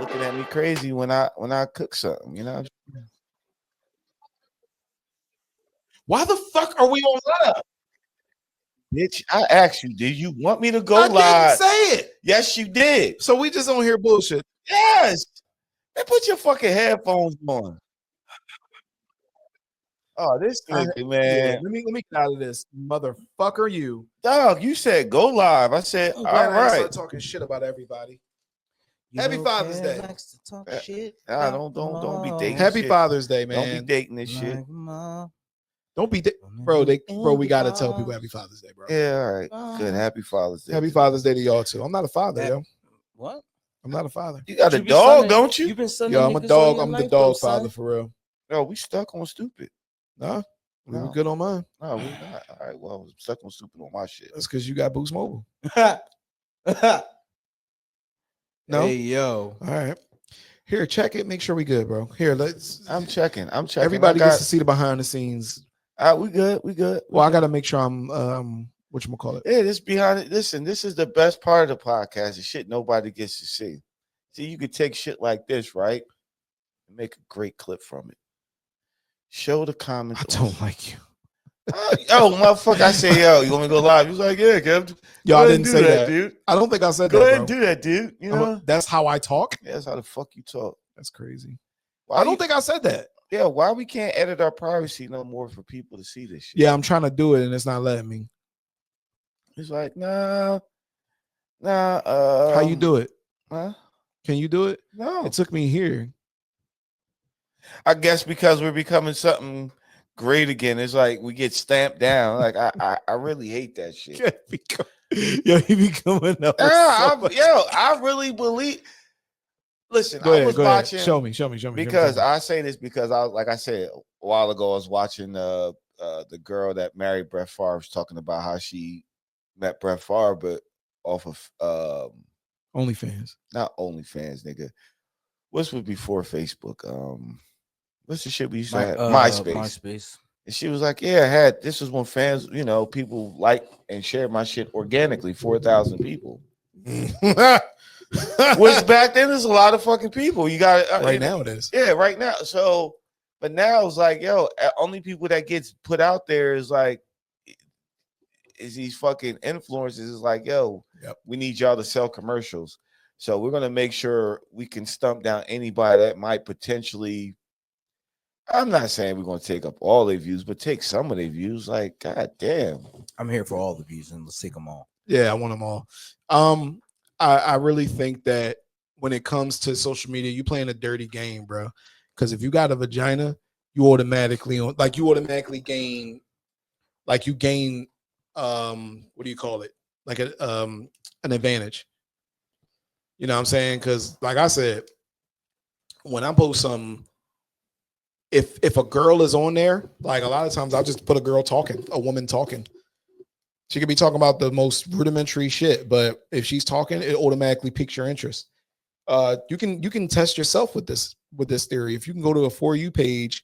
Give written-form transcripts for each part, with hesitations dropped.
looking at me crazy when I cook something, you know. Why the fuck are we on live? Bitch, I asked you, did you want me to go I live? didn't say it. Yes, you did. So we just on here bullshit. Yes. Man, put your fucking headphones on. Oh, this nigga, man. Let me get out of this, motherfucker. You dog. You said go live. I said all right. Start talking shit about everybody. Happy Father's Day. Likes to talk shit don't be dating. Happy shit. Father's Day, man. Don't be dating this shit. Don't be, bro. We gotta tell people Happy Father's Day, bro. Yeah, all right. Good. Happy Father's Day. Happy Father's Day to y'all too. I'm not a father, yo. What? I'm not a father. You got a dog, don't you? Yo, I'm a dog. I'm the dog father for real. No, we stuck on stupid. Nah, we were good on mine. No, we not. All right, well, I'm stuck on stupid on my shit. That's because you got Boost Mobile. No? Hey, yo. All right. Here, check it. Make sure we good, bro. Here, I'm checking. Everybody gets to see the behind the scenes. We good. Well, I got to make sure I'm whatchamacallit. Yeah, this behind it. Listen, this is the best part of the podcast. The shit nobody gets to see. See, you could take shit like this, right? And make a great clip from it. Show the comments. I don't like you. Oh, motherfucker. I say, yo, you want me to go live? He was like, yeah, Kev. Yo, I didn't say that, dude. I don't think I said go that. Go ahead and do that, dude. You know? That's how I talk? Yeah, that's how the fuck you talk. That's crazy. I don't think I said that. Yeah, why we can't edit our privacy no more for people to see this shit? Yeah, I'm trying to do it and it's not letting me. It's like, nah. How you do it? Huh? Can you do it? No. It took me here. I guess because we're becoming something great again. It's like we get stamped down. Like I really hate that shit. Yo, he be coming up. I really believe. Listen, go I was watching. Show me. Because I say this because like I said a while ago, I was watching the girl that married Brett Favre was talking about how she met Brett Favre, but off of OnlyFans. Not OnlyFans, nigga. What's before Facebook? What's the shit we used to have? MySpace. And she was like, yeah, this was when fans, people like and shared my shit organically, 4,000 people. Which back then there's a lot of fucking people. You got right now it is. Yeah, right now. So, but now it's like, yo, only people that gets put out there is like, is these fucking influencers. Is like, yo, we need y'all to sell commercials. So we're gonna make sure we can stump down anybody that might potentially. I'm not saying we're gonna take up all their views, but take some of their views. Like, god damn, I'm here for all the views, and let's take them all. Yeah, I want them all. I really think that when it comes to social media, you playing a dirty game, bro. Because if you got a vagina, you automatically gain, what do you call it? Like an advantage. You know what I'm saying? Because like I said, when I post something, if a girl is on there, like a lot of times I'll just put a woman talking. She could be talking about the most rudimentary shit, but if she's talking, it automatically piques your interest. You can test yourself with this theory. If you can go to a For You page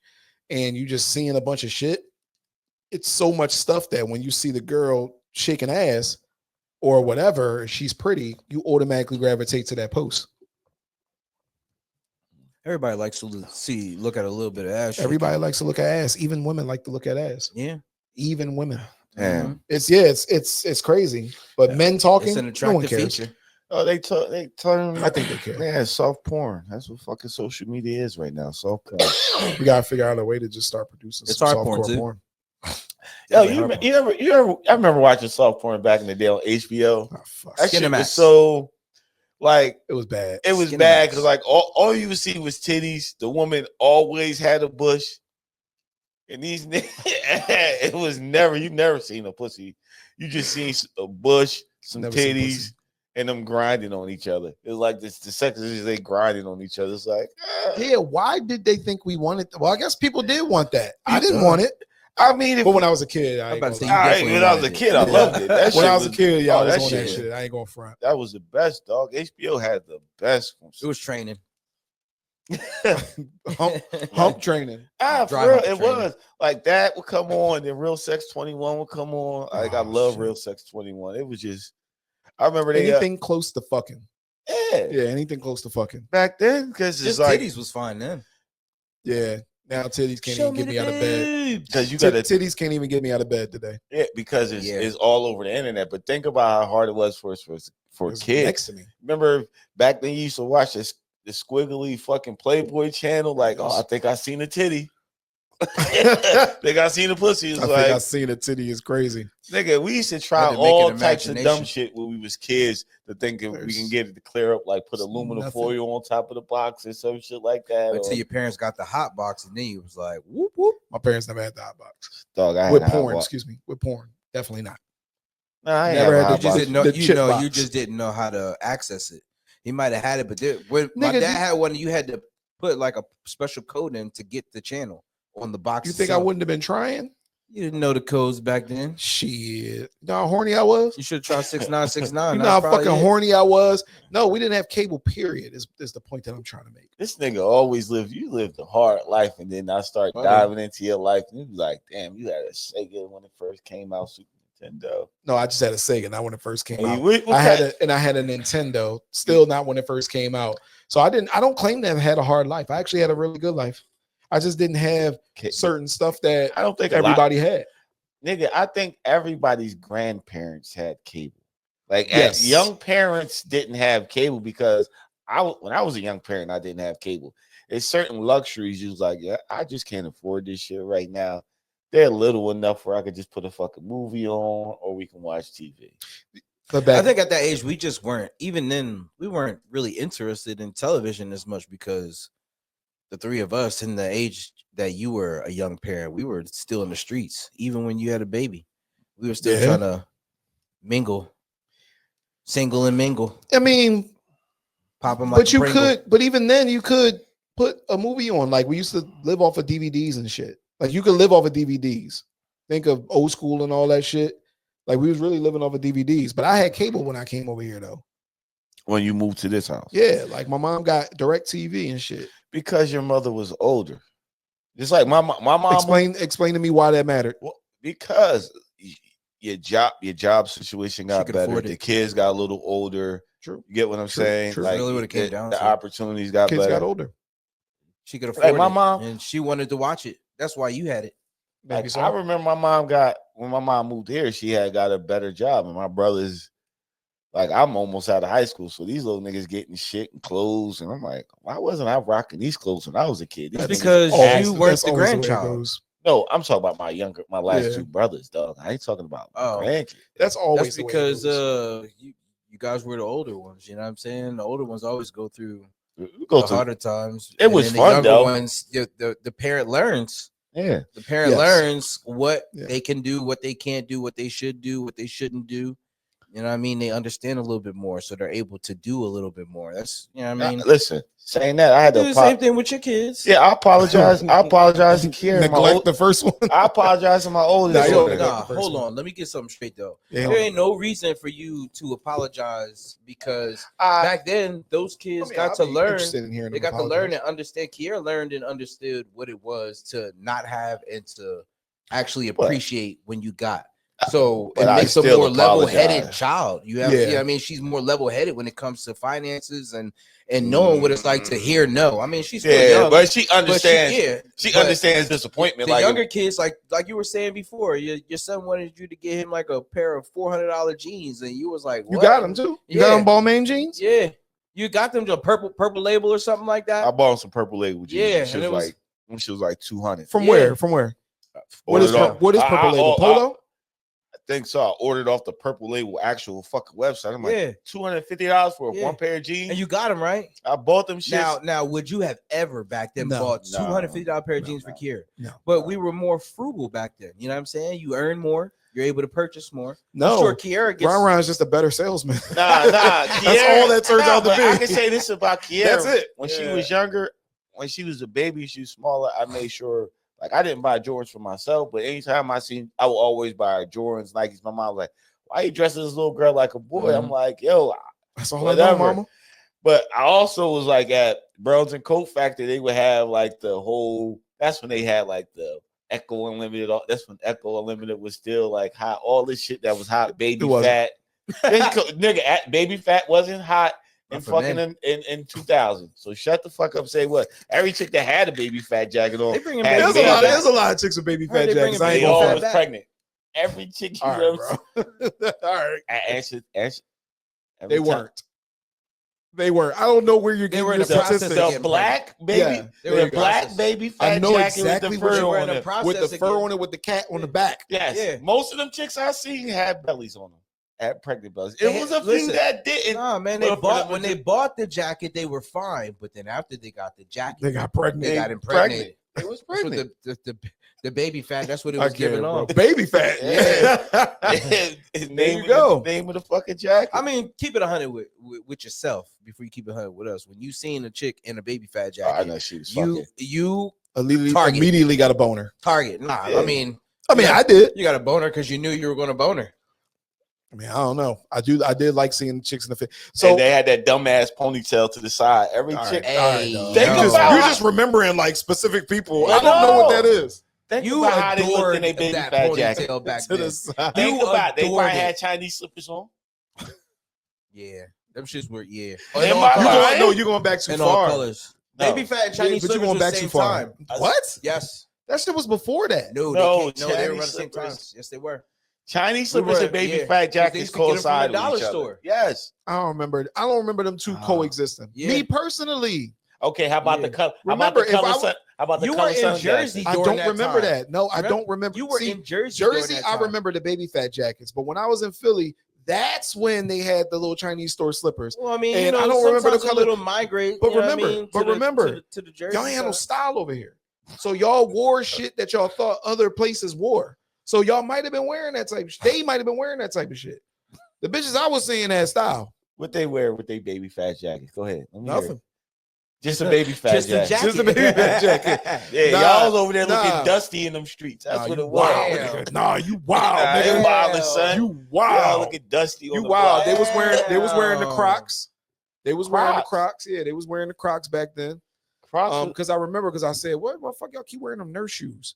and you just seeing a bunch of shit, it's so much stuff that when you see the girl shaking ass or whatever, she's pretty, you automatically gravitate to that post. Everybody likes to look at a little bit of ass. Everybody likes to look at ass. Even women like to look at ass. Yeah. Even women. Damn. It's crazy. But men talking, it's an attractive no one cares. feature. Oh, they tell them. I think they care. Yeah, soft porn. That's what fucking social media is right now. Soft porn. We gotta figure out a way to just start producing it's some hard softcore porn. Yo, I remember watching soft porn back in the day on HBO. Oh, fuck. That shit was so like it was bad. It was bad because like all you would see was titties. The woman always had a bush. And these it was you never seen a pussy. You just seen a bush, some titties, and them grinding on each other. It was like this. The sex is they grinding on each other. It's like, yeah. Why did they think we wanted? Well, I guess people did want that. I didn't want it. I mean, but when I was a kid, when I was a kid, I loved it. That when I was a kid, y'all was on that shit. I ain't going front. That was the best, dog. HBO had the best. It was training. hump training. For real, it was like that would come on, then Real Sex 21 would come on. Like I love Real Sex 21. It was just, I remember anything close to fucking. Yeah, Yeah, anything close to fucking. Back then, because it's Just like titties was fine then. Yeah. Now titties can't even get me out of bed. because you got to Titties can't even get me out of bed today. yeah, because it's all over the internet. But think about how hard it was for It's kids. next to me. Remember back then you used to watch the squiggly fucking Playboy channel. Like, oh, I think I seen a titty. Think I seen a pussy. It's I like, think I seen a titty is crazy. nigga, we used to try Had to make all an types of dumb imagination. shit when we was kids to think if we can get it to clear up, like put There's aluminum nothing. foil on top of the box or some shit like that. Until Or, your parents got the hot box, and then you was like, whoop whoop. My parents never had the hot box. dog, I With had a hot porn, box. excuse me. With porn. Definitely not. Nah, I ain't Never have a had hot the- You box. just didn't know. the You chip know. You box. just didn't know how to access it. He might have had it, but when my Nigga, dad you- had one, you had to put like a special code in to get the channel on the box. You think I itself. wouldn't have been trying? You didn't know the codes back then. Shit. You know how horny I was? You should have tried 6969. You know how fucking horny I was? No, we didn't have cable, period. Is the point that I'm trying to make. This nigga always lived a hard life, and then I start Right. diving into your life, and you be like, damn, you had a Sega when it first came out, Super Nintendo. No, I just had a Sega, not when it first came Hey, out. what I had kind- I had a Nintendo, still not when it first came out. So I don't claim to have had a hard life. I actually had a really good life. I just didn't have certain stuff that I don't think everybody had. Nigga, I think everybody's grandparents had cable. Like Yes. young parents didn't have cable because when I was a young parent, I didn't have cable. There's certain luxuries you was like, yeah, I just can't afford this shit right now. They're little enough where I could just put a fucking movie on or we can watch TV. But I think at that age we just weren't. Even then, we weren't really interested in television as much because the three of us in the age that you were a young parent, we were still in the streets. Even when you had a baby, we were still trying to mingle, single and mingle. I mean, Pop them but you could, but even then you could put a movie on. Like we used to live off of DVDs and shit. Like you could live off of DVDs. Think of old school and all that shit. Like we was really living off of DVDs. But I had cable when I came over here though. When you moved to this house. Yeah, like my mom got direct TV and shit. Because your mother was older. Just like my mom. Explain to me why that mattered. Well, because your job situation got could better. afford The it. kids got a little older. True. You get what I'm saying? True. Like Really what it came down the to. opportunities got Kids better. got older. She could afford Like my it, mom, and she wanted to watch it. That's why you had it. Maybe like, so. I remember when my mom moved here, she had got a better job, and my brothers, like I'm almost out of high school, so these little niggas getting shit and clothes, and I'm like, why wasn't I rocking these clothes when I was a kid? These That's niggas because ass- you weren't That's the always way it grandchild. goes. No, I'm talking about my last Yeah. two brothers, dog. I ain't talking about my Oh. grandkids. That's always That's the way it because goes. you guys were the older ones. You know what I'm saying? The older ones always go through We go the through- harder times. It was then the fun, younger though. ones, the parent learns. yeah. The parent Yes. learns what Yeah. they can do, what they can't do, what they should do, what they shouldn't do. You know what I mean? They understand a little bit more, so they're able to do a little bit more. That's you know what I mean. Listen, saying that I had Do to the same thing with your kids. Yeah, I apologize. I apologize to Kiera. Neglect the first one. I apologize to my oldest. Nah, you So, don't daughter. neglect the first hold one. on. Let me get something straight though. Yeah. There ain't no reason for you to apologize because I- back then those kids got I'd to be learn. interested in hearing They them got to learn apologize. and understand. Kiera learned and understood what it was to not have and to actually But- appreciate when you got. So But it I makes a still more level-headed apologize. child. You have, Yeah. I mean, she's more level-headed when it comes to finances and knowing what it's like to hear no. I mean, she's still Yeah, young, but she but understands. she She understands disappointment. the Like younger kids, like you were saying before, your son wanted you to get him like a pair of $400 jeans, and you was like, You what? got them too. You got Yeah. them Balmain jeans. Yeah, you got them to purple label or something like I that. bought him some purple label jeans. Yeah, she and was it was- like when she was like 200. From Yeah. where? From where? What is Ordered off- what is purple label? Polo? I think so. I ordered off the purple label actual fucking website. I'm like Yeah, $250 for Yeah. one pair of jeans. and you got them right. I bought them shits. Now, would you have ever back then No. bought No. $250 pair of No, jeans for no. Kiera? No. But we were more frugal back then. You know what I'm saying? You earn more. You're able to purchase more. No. I'm sure Kiera gets. Ron Ron's just a better salesman. Nah. That's all that turns out to but be. I can say this about Kiera. That's it. When she Yeah. was younger, when she was a baby, she was smaller. I made sure, like, I didn't buy Jordans for myself, but anytime I seen, I would always buy Jordans, Nikes. My mom was like, "Why you dressing this little girl like a boy?" I'm like, "Yo." That's all I know, Whatever. mama. But I also was like at Browns and Coat Factory, they would have like the whole. That's when they had like the Echo Unlimited. That's when Echo Unlimited was still like hot. All this shit that was hot, baby It wasn't. fat. Nigga, baby fat wasn't hot. in for fucking men. in 2000. So shut the fuck up. Say what? Every chick that had a baby fat jacket on. They bringing had baby There's a fat lot. back. There's a lot of chicks with baby Heard fat they jackets. bringing I ain't They baby gonna fat always back. pregnant. Every chick you All ever right, bro. All right. answered. They weren't. They were. I don't know where you're getting were in your the process of statistics. The getting black baby, Yeah, they were in the the black process. baby I fat know jacket exactly with the what fur you were on in the it. process with the of fur getting- on it, with the cat on the back. Yes, Yeah. most of them chicks I seen had bellies on them, had pregnant bellies. It They was had- a few listen, that didn't. Nah, man, But when they bought the jacket, they were fine. But then after they got the jacket, They got pregnant. they got impregnated. It was That's what pregnant. the baby fat. That's what it I was giving can't, bro. on. Baby fat. Yeah. There Name you of go. The name of the fucking jacket. I mean, keep it 100 with yourself before you keep it 100 with us. When you seen a chick in a baby fat Oh, I jacket, know she was fucking. you Immediately, immediately got a boner. target. Nah, Yeah. I mean, I did. you got a boner because you knew you were going to boner. I mean, I don't know. I did like seeing chicks in the fit. So So they had that dumbass ponytail to the side. Every all chick. right, all right, Hey, dog. think you're about- just remembering like specific people. I I don't know what know. that is. Think You about how they looked adored in their baby that fat jacket. ponytail back To then. the side. Think You about it. They adored probably it. had Chinese slippers on. Yeah, them shits were Am And all I colors. right? You're going back too And all far. colors. No. Baby fat and Chinese but you're slippers going was back the too same far. time. What? Yes. That shit was before that. No, No, they were around Chinese the same time. slippers. Yes, they were. Chinese We slippers were- and baby yeah. fat They jackets used to get them from the coincide with dollar each other. store. Yes. I don't remember them two Ah. coexisting. Yeah. Me personally, Okay. How about Yeah. the color? Remember, if I How about the You color were in sun Jersey. jacket? I During don't that remember time. that. No, I Remember? don't remember. You were See, in Jersey. during Jersey, that I time. remember the baby fat jackets, but when I was in Philly, that's when they had the little Chinese store slippers. Well, I mean, And you know, I don't remember the sometimes a color. little migrate. But you know what I remember- mean, but to the- remember, to the Jersey Y'all ain't had no side. style over here, so y'all wore shit that y'all thought other places wore. So y'all might have been wearing that type of shit. They might have been wearing that type of shit. The bitches I was seeing had style. What they wear with their baby fat jackets? Go ahead. Let me hear it. Nothing. Just a baby fat Just a jacket. jacket. Just a baby fat jacket. Yeah, Nah, y'all was over there nah. looking dusty in them streets. That's Nah, what you it was. wild. Damn. nigga. Nah, you wild, Nah, nigga. they wildin', son. You Y'all wild. looking dusty on You the wild. block. They was wearing the Damn. Crocs. They was wearing the Crocs? Crocs. Yeah, they was wearing the Crocs back then. Crocs. Because I remember, because I said, what the fuck y'all keep wearing them nurse shoes?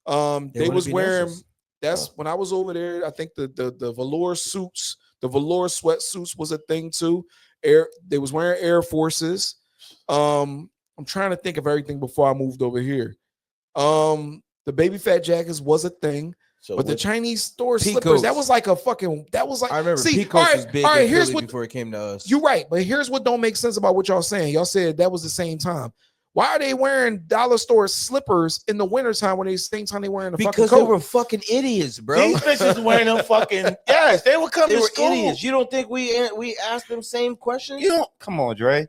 They wanna was be wearing. nurses. That's when I was over there. I think the velour suits, the velour sweatsuits was a thing too. They was wearing Air Forces. I'm trying to think of everything before I moved over here. The baby fat jackets was a thing, So but the what- Chinese store Peacoats. slippers, that was like a fucking. That was like. I remember see, Peacoats was big in here's Philly what before it came to us. you're right, but here's what don't make sense about what y'all saying. Y'all said that was the same time. Why are they wearing dollar store slippers in the wintertime when they same time they wearing the fucking because coat? they were fucking idiots, bro. These bitches wearing them fucking. Yes, they would come They to were school. idiots. You don't think we asked them same questions? You don't. Come on, Dre.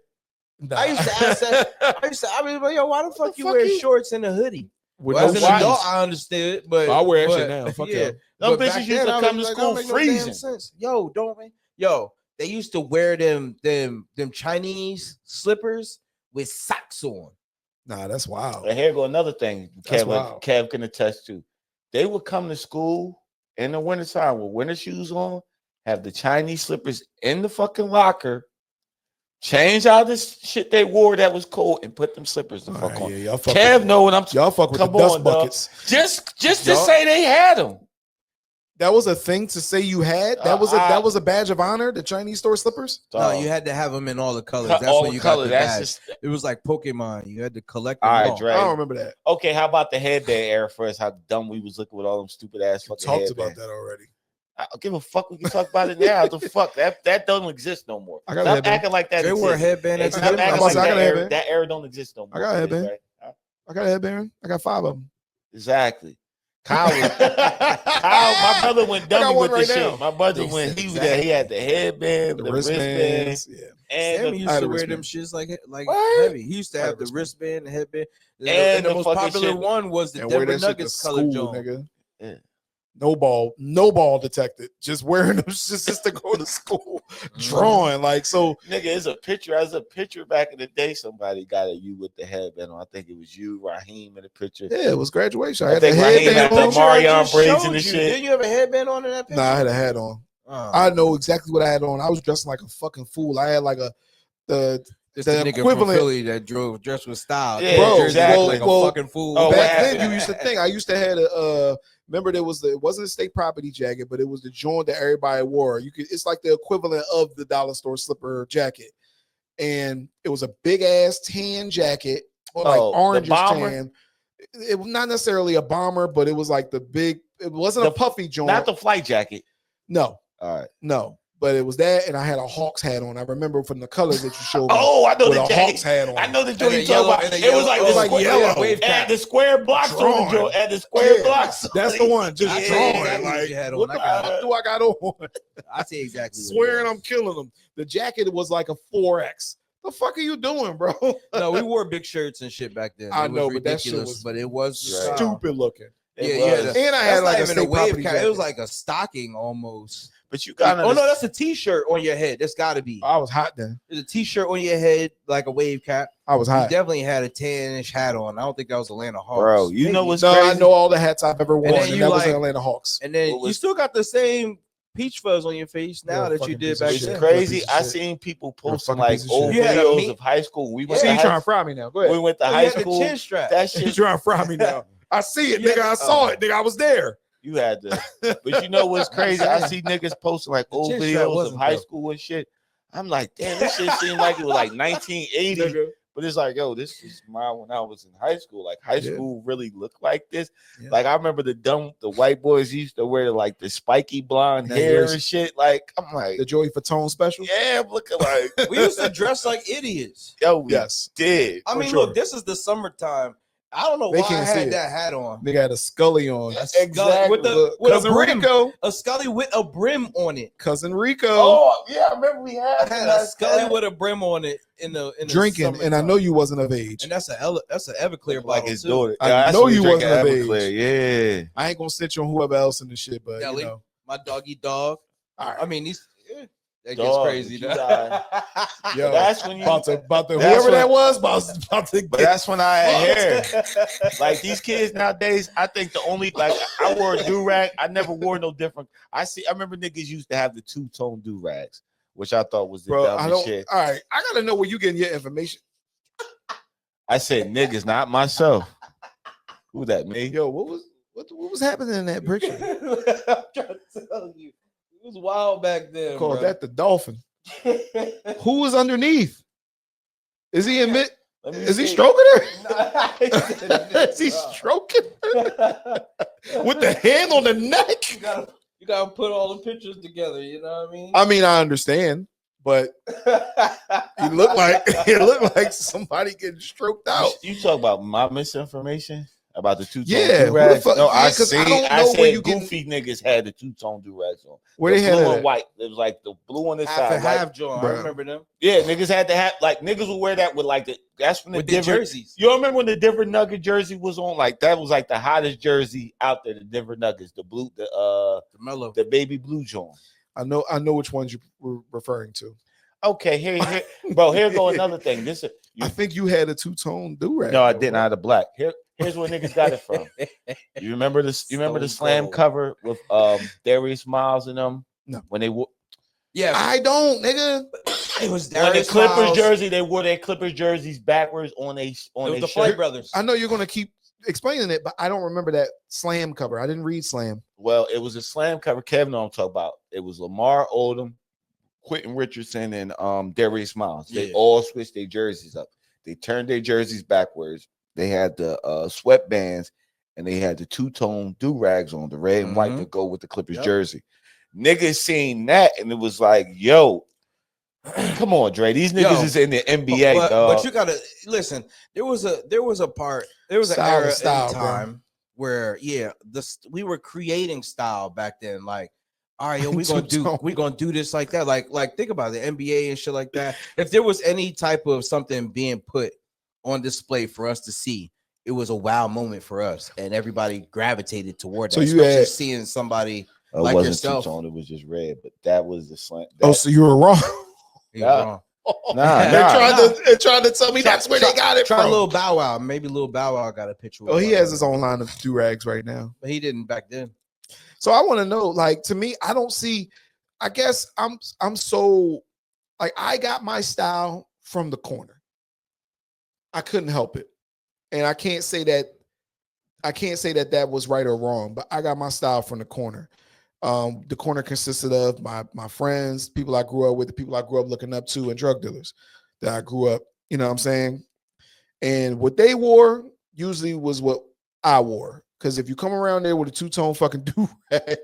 Nah. I used to ask that. I mean, yo, why the fuck you fuck wear you- shorts and a hoodie? With Well, no as an shoes. adult, I understood, but I wear that but, shit now. Fuck yeah. yeah. Them But bitches back used then, to I come was to like, school that don't make no damn freezing. sense. Yo, don't man. Yo, they used to wear them Chinese slippers with socks on. Nah, that's wild. And here go another thing. That's Kev, wild. Kev can attest to. They would come to school in the wintertime with winter shoes on, have the Chinese slippers in the fucking locker, change out this shit they wore that was cold, and put them slippers the fuck Alright, on. yeah, y'all fuck Kev with, know what I'm y'all fuck with Come the dust on, dog. buckets. just to Y'all- say they had them. That was a thing to say you had. That was a badge of honor. The Chinese store slippers. No, you had to have them in all the colors. That's all when you color. got the That's badge. just It was like Pokemon. You had to collect them all right, all. Dre. I don't remember that. Okay, how about the headband era first? How dumb we was looking with all them stupid ass fucking Talked headbands. about that already. I don't give a fuck. We can talk about it now. The fuck that doesn't exist no more. I got a Stop headband. acting like that. They wore a exists. headband Hey, at the stop gym. acting I like got a that era, headband. that era don't exist no more. I got a headband. Right? I got a headband. I got 5 of them. Exactly. Kyle, my brother went I got dummy one with the right shit. now. My brother went. He was there. He had the headband, the wristband, wristbands. Yeah. and Sammy the, used I had to a wear them wristband. shits like What? heavy. He used to I had have a the wristband, the headband, And the the most fucking popular shit. one was the And wear Denver that shit to Nuggets color school, John. nigga. Yeah. No ball detected. Just wearing them just to go to school. Drawing like so. Nigga, it's a picture. As a picture back in the day, somebody got at you with the headband on. I think it was you, Raheem, in the picture. Yeah, it was graduation. I I had the think Raheem headband had the on. Picture I Marion just braids showed and the you. shit. Didn't you have a headband on in that picture? Nah, I had a hat on. Oh. I know exactly what I had on. I was dressed like a fucking fool. I had like the It's the the nigga equivalent- from Philly that drove dressed with style. Yeah, Came to Jersey exactly. like a Well, fucking fool. Oh, what back happened? then you used to think. I used to had a remember there was it wasn't a state property jacket, but it was the joint that everybody wore. You could it's like the equivalent of the dollar store slipper jacket. and it was a big ass tan jacket or like Oh, the orange bomber? tan. It was not necessarily a bomber, but it was like the big. It wasn't a puffy joint. Not the flight jacket. No, All right. no. But it was that, and I had a Hawks hat on. I remember from the colors that you showed me. Oh, I know with the a jacket. Hawks hat on. I know the And joint the you talking yellow- about. and the It was like yellow- the like square, yellow. wave cap. and the square blocks on the Drawn. joint, and the square Yeah, blocks. That's the one. Just I drawing. see exactly what Like, you had on. what I the got fuck it. do I got on? I see exactly. what it Swearing was. I'm killing them. The jacket was like a 4X. The fuck are you doing, bro? No, we wore big shirts and shit back then. I It was know, but that shit ridiculous, was but it was the style. stupid looking. It Yeah, was. yeah. And I That's had like not a even state wave property cap. jacket. It was like a stocking almost. But you got Oh no, that's a t-shirt on your head. That's got to be. I was hot then. There's a t-shirt on your head like a wave cap. I was You hot. definitely had a 10-inch hat on. I don't think that was Atlanta Hawks. Bro, you know Maybe. what's No, crazy? I know all the hats I've ever worn, then and you that was like- the Atlanta Hawks. And then What was- you still got the same peach fuzz on your face now You're a that you fucking did piece of back It's shit. then. crazy. Piece of I shit. seen people You're a posting fucking like piece of old shit. You had a videos meat- of high school. We You went see, to you high, trying to fry me now. Go we ahead. went to Oh, you high had the school. chin strap. That You shit trying to fry me now. I see it, nigga. I saw it, nigga. I was there. you had to. But you know what's crazy? I see niggas posting like old chin strap videos of wasn't high though. school and shit. I'm like, damn, this shit seemed like it was like 1980. Nigga. But it's like, yo, this is mine when I was in high school. Like high Yeah. school really looked like this. Yeah. Like I remember the white boys used to wear like the spiky blonde Yeah, hair yours- and shit. Like I'm like, The Joey Fatone special. yeah, I'm looking like, We used to dress like idiots. yo, we Yes. did. I For mean, sure. look, this is the summertime. I don't know They why I can't see had it. that hat on. Nigga had a Scully on. Exactly. With a Cousin brim. Rico. A Scully with a brim on it. Cousin Rico. Oh yeah, I remember we I had had a that. Scully with a brim on it in the Drinking, and I know summertime. you wasn't of age. And that's that's an Everclear like bottle his too. daughter. I that's know when we you drinking wasn't of age. Everclear, yeah. I ain't gonna snitch on whoever else in the shit, but Nelly. you know. My doggy dog. All right. I mean, these that gets Dog, crazy. you Though. Yo, That's when you. about to That's whoever when- that was about to But get that's when I had hair. Like these kids nowadays, I think the only like I wore a do rag. I never wore no different. I remember niggas used to have the two-tone do rags, which I thought was the bro. I dumbest don't. shit. All right, I gotta know where you getting your information. I said niggas, not myself. Who that me? Yo, what was happening in that picture? I'm trying to tell you, it was wild back then. Called bro. that the dolphin. Who was underneath? Is he in mid? Let me Is he see. stroking her? Nah, Is he stroking her with the hand on the neck? you gotta put all the pictures together. You know what I mean? I mean, I understand, but he looked like somebody getting stroked out. You talk about my misinformation about the two-tone Yeah, who the do-rags? fuck- No, yeah, I 'cause see. I don't I know where said you getting- goofy niggas had the two-tone do-rags on. Where The they had blue it and at? white. It was like the blue on this half side. and white. half, John. Bruh. I remember them Yeah, niggas had to have like niggas would wear that with like the that's when the with the Denver. jerseys. You remember when the Denver Nugget jersey was on? Like that was like the hottest jersey out there. The Denver Nuggets, the blue, The mellow. the baby blue joint. I know which ones you were referring to. Okay, here, bro. Here go another thing. This is I think you had a two-tone do-rag. no, I though, didn't. I bro. had a black. Here's where niggas got it from. You remember this? You remember the Stone slam Cold. cover with Darius Miles and them? No. When they wore Yeah, I don't, nigga. it was when the Darius Clippers Miles. jersey, they wore their Clippers jerseys backwards on It on was a the shirt. Flight Brothers. I know you're gonna keep explaining it, but I don't remember that slam cover. I didn't read slam. Well, it was a slam cover. Kevin, know what I'm talking about. It was Lamar Odom, Quentin Richardson, and Darius Miles. They Yeah. all switched their jerseys up. They turned their jerseys backwards. They had the sweatbands and they had the two-tone do-rags on, the red and white Mhm. to go with the Clippers Yep. jersey. Niggas seen that and it was like, yo, come on, Dre. These niggas Yo, is in the NBA, but dog. you gotta listen. There was an Style era is style, in bro. time where we were creating style back then. Like, all right, yo, we're gonna do this like that. Like think about the NBA and shit like that. If there was any type of something being put on display for us to see, it was a wow moment for us, and everybody gravitated toward that. So you especially had- seeing somebody. It like wasn't yourself. two-tone, it was just red, but that was the slant. Oh, so you were wrong. you Yeah. wrong. Nah, They're trying to tell me that's where they got it Try from. Little Bow Wow. Maybe Little Bow Wow got a picture. Oh, with he Bow has Wow. his own line of do-rags right now. But he didn't back then. So I want to know, like, to me, I don't see. I guess I'm so like I got my style from the corner. I couldn't help it, and I can't say that that was right or wrong. But I got my style from the corner. The corner consisted of my friends, people I grew up with, the people I grew up looking up to, and drug dealers. that I grew up, you know what I'm saying? And what they wore usually was what I wore. Because if you come around there with a two-tone fucking do-rag,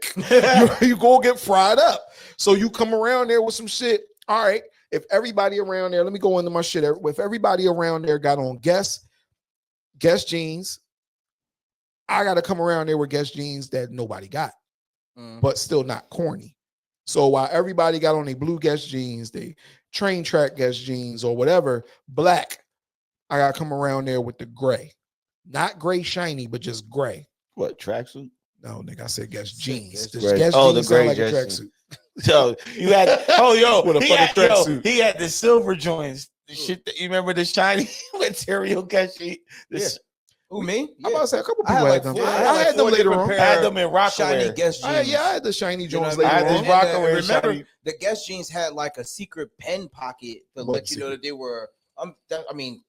you go get fried up. So you come around there with some shit. All right, if everybody around there, let me go into my shit. If everybody around there got on Guess jeans, I got to come around there with Guess jeans that nobody got, but still not corny. So while everybody got on their blue Guess jeans, they train track Guess jeans or whatever, black, I got to come around there with the gray. Not gray shiny, but just gray. What, tracksuit? No, nigga, I said Guess jeans. Guess Guess jeans the gray like a jeans. tracksuit. So you had With a fucking tracksuit. he had the silver joints. The shit that you remember, the shiny material Guess jeans. Who, me? I'm about to say a couple I people had had them. like I had them later on. I had them in Shiny Rockaware. Guess jeans. I had the shiny Jones You know later what I on. mean? had this Rockaware Remember, shiny. the Guess jeans had like a secret pen pocket to let you know that they were.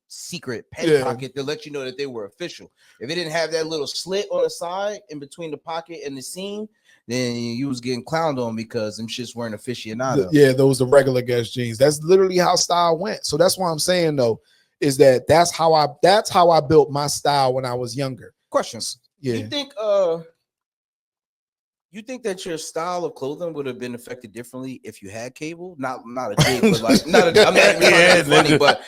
Secret pen pocket to let you know that they were official. If it didn't have that little slit on the side in between the pocket and the seam, then you was getting clowned on because them shits weren't aficionado. Those the regular Guess jeans. That's literally how style went. So that's why I'm saying though, is that's how I built my style when I was younger. Questions. Yeah. You think that your style of clothing would have been affected differently if you had cable? Not a dig, but like I'm not even trying to be funny, but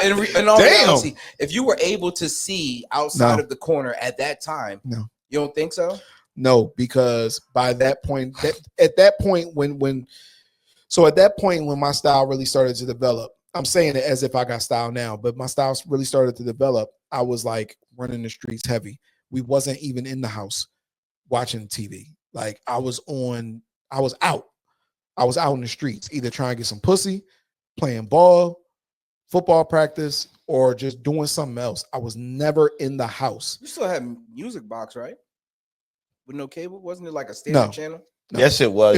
in all reality, if you were able to see outside of the corner at that time, no, you don't think so? No, because by that point, at that point when my style really started to develop, I'm saying it as if I got style now, but my style really started to develop. I was like running the streets heavy. We wasn't even in the house watching TV. Like I was out in the streets, either trying to get some pussy, playing ball, football practice, or just doing something else. I was never in the house. You still had music box, right? With no cable? Wasn't it like a standard channel? No. Yes, it was.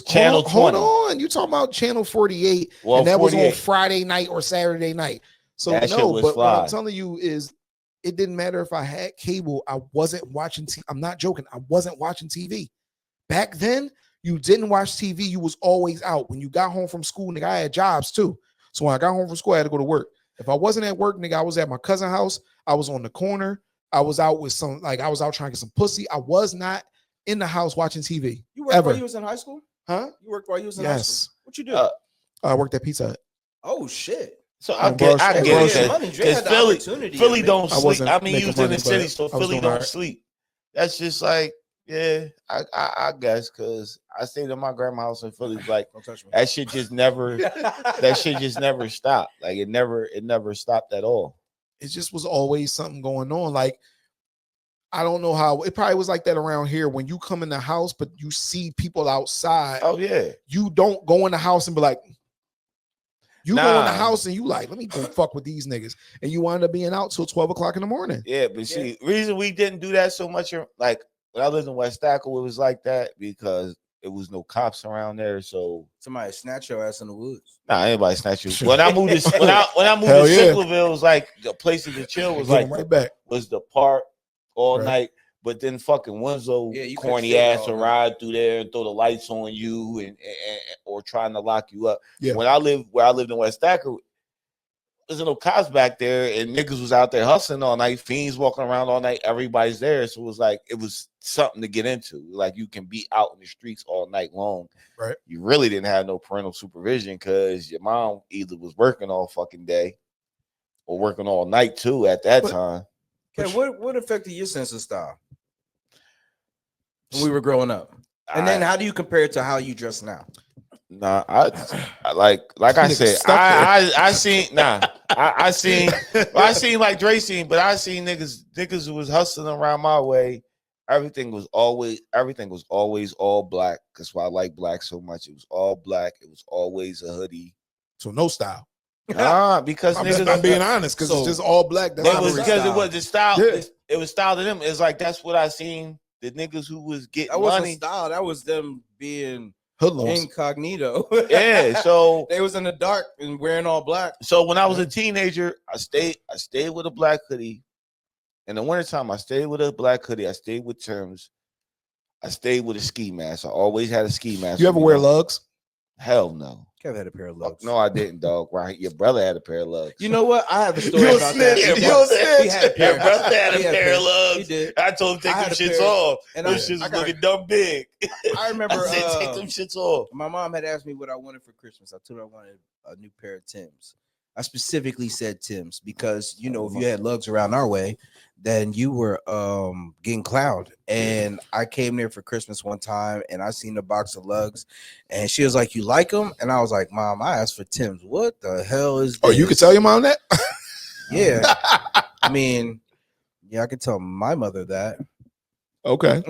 Channel 20. Hold on. You talking about channel 48, and that 48. Was on Friday night or Saturday night. So that but what I'm telling you is it didn't matter if I had cable. I wasn't watching TV. I'm not joking. I wasn't watching TV. Back then, you didn't watch TV. You was always out. When you got home from school, nigga, I had jobs too. So when I got home from school, I had to go to work. If I wasn't at work, nigga, I was at my cousin's house. I was on the corner. I was out with I was out trying to get some pussy. I was not in the house watching TV. You worked while you was in high school? Huh? You worked while you was in high school? What you do? I worked at Pizza Hut. Oh, shit. So I get it because Philly don't sleep. I mean, you was in the city, so Philly don't sleep. That's just like, I guess because I stayed at my grandma's house in Philly. Like that shit just never stopped. Like it never stopped at all. It just was always something going on. Like I don't know how it probably was like that around here when you come in the house, but you see people outside. Oh yeah, you don't go in the house and be like. You go in the house and you like, let me go fuck with these niggas. And you wind up being out till 12 o'clock in the morning. Yeah, but see, reason we didn't do that so much, like when I lived in West Stackle, it was like that because it was no cops around there. So somebody snatch your ass in the woods. Nah, anybody snatch you. When I moved to Sicklerville, it was like the places to chill was like right back. Was the park all night. But then fucking Winslow corny ass will ride through there and throw the lights on you and or trying to lock you up. Yeah. Where I lived in West Stackle, there's no cops back there and niggas was out there hustling all night, fiends walking around all night, everybody's there. So it was something to get into. Like you can be out in the streets all night long. Right. You really didn't have no parental supervision because your mom either was working all fucking day or working all night too at that time. Okay, what affected your sense of style when we were growing up? And then how do you compare it to how you dress now? Nah, I like I said, I seen like Dre seen, but I seen niggas who was hustling around my way. Everything was always all black. That's why I like black so much. It was all black. It was always a hoodie. So no style. Nah, because I'm being honest, because it's just all black. That's because it was the style. Yeah. It was style to them. It's like that's what I seen. The niggas who was getting that money. Style. That was them being hoodlums. Incognito. Yeah, so they was in the dark and wearing all black. So when I was a teenager, I stayed with a black hoodie. In the wintertime, I stayed with a black hoodie. I stayed with Timbs. I stayed with a ski mask. I always had a ski mask. You ever wear lugs? Hell no. Kev had a pair of lugs. No, I didn't, dog. Right, your brother had a pair of lugs. You know what? I have a story You about that. snitch. He had a pair. Your brother had a He pair of He lugs. did. I told him take I them had a shits pair, off. and Those shits was looking dumb big. I remember I said, take them shits off. my mom had asked me what I wanted for Christmas. I told her I wanted a new pair of Timbs. I specifically said Timbs because you know if you had lugs around our way, then you were getting clowned. And I came there for Christmas one time and I seen a box of lugs, and she was like, "You like them?" And I was like, "Mom, I asked for Timbs. What the hell is this?" Oh, you could tell your mom that? Yeah. I mean, yeah, I could tell my mother that. Okay.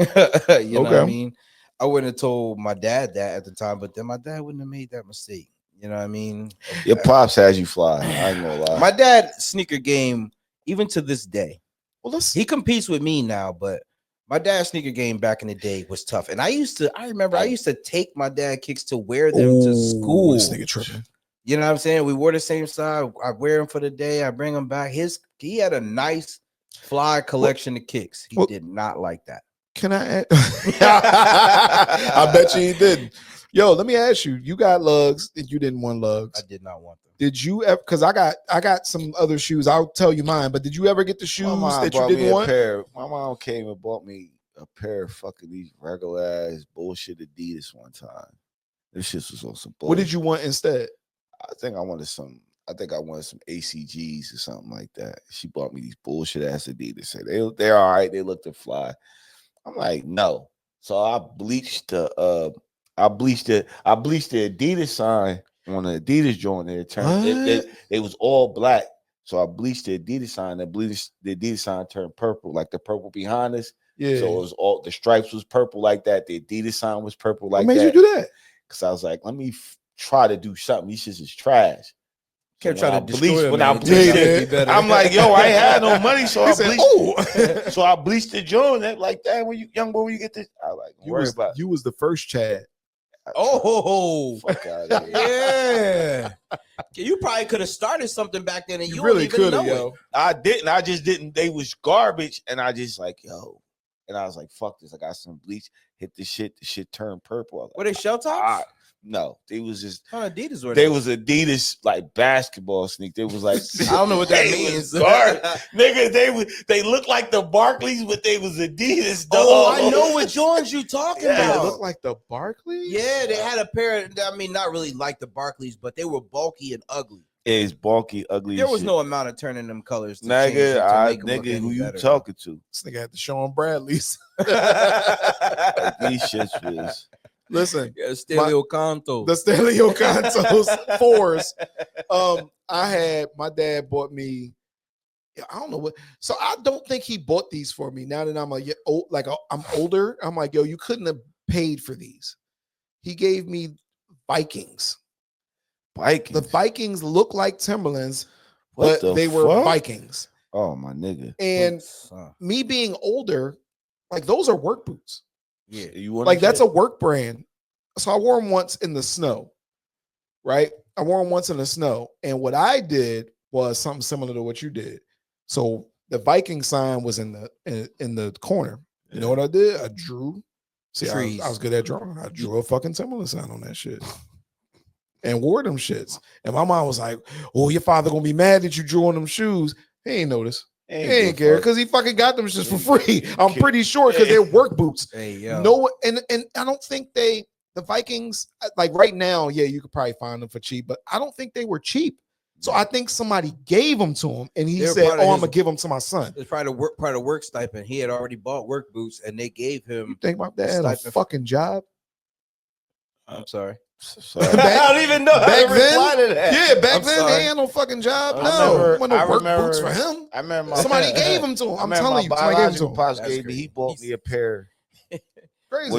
You know what I mean? I wouldn't have told my dad that at the time, but then my dad wouldn't have made that mistake. You know what I mean? Your pops has you fly. I ain't gonna lie. My dad sneaker game, even to this day. Well, He competes with me now, but my dad's sneaker game back in the day was tough. And I remember I used to take my dad kicks to wear them to school. This nigga tripping. You know what I'm saying? We wore the same size. I wear them for the day. I bring them back. He had a nice fly collection of kicks. He did not like that. Can I add? I bet you he didn't. Yo, let me ask you. You got lugs and you didn't want lugs. I did not want them. Did you ever? Because I got some other shoes. I'll tell you mine. But did you ever get the shoes that you didn't want? My mom came and bought me a pair of fucking these regular ass bullshit Adidas one time. This shit was on some bullshit. What did you want instead? I think I wanted some ACGs or something like that. She bought me these bullshit ass Adidas. Said they're all right. They looked to fly. I'm like, no. So I bleached the Adidas sign on the Adidas joint. It was all black. So I bleached the Adidas sign. The Adidas sign turned purple, like the purple behind us. Yeah. So it was all the stripes was purple like that. The Adidas sign was purple like that. What made you do that? Because I was like, let me try to do something. These shit is trash. Kept trying to destroy bleach them, when man. I bleached it. I'm like, yo, I ain't had no money, so I bleached. So I bleached the joint. Like, damn, when you young boy, when you get this, I like. You was the first Chad. Oh, fuck out of here. Yeah. You probably could have started something back then, and you really could have. yo. I didn't. I just didn't. They was garbage, and I just like, yo, and I was like, fuck this. I got some bleach. Hit the shit. The shit turned purple. Were they shell tops? No, they was just Adidas. Were they was Adidas like basketball sneakers. They was like I don't know what that means. Nigga, they look like the Barclays, but they was Adidas. Dog. Oh, I know what Jones you talking about. They look like the Barclays. Yeah, they had a pair. I mean, not really like the Barclays, but they were bulky and ugly. It's bulky, ugly. There was no amount of turning them colors. To Nigga, who you talking to? This nigga had the Sean Bradley's. Like, these shits was. Listen, the Stelio Cantos 4s. My dad bought me. I don't know what. So I don't think he bought these for me. Now that I'm I'm older, I'm like, yo, you couldn't have paid for these. He gave me Vikings. The Vikings look like Timberlands, but they were Vikings. Oh my nigga! And me being older, like those are work boots. Yeah, that's a work brand. So I wore them once in the snow, right? I wore them once in the snow, and what I did was something similar to what you did. So the Viking sign was in the corner. You know what I did? I drew. See, I was good at drawing. I drew a fucking Timberland sign on that shit. And wore them shits. And my mom was like, oh, your father gonna be mad that you drew on them shoes. He ain't notice. He ain't care because he fucking got them shits for free. I'm pretty sure because they're work boots. Hey, yo. No, and I don't think the Vikings, like right now, yeah, you could probably find them for cheap, but I don't think they were cheap. So I think somebody gave them to him and he said, oh, I'm gonna give them to my son. It's probably part of work stipend. He had already bought work boots and they gave him. You think my dad had a fucking job? I'm sorry. I don't even know how to reply to that. Yeah, back then they had no fucking job. No work boots for him. I remember somebody gave them to him. I'm telling you, somebody gave them to him. Pops gave me. He bought me a pair, crazy.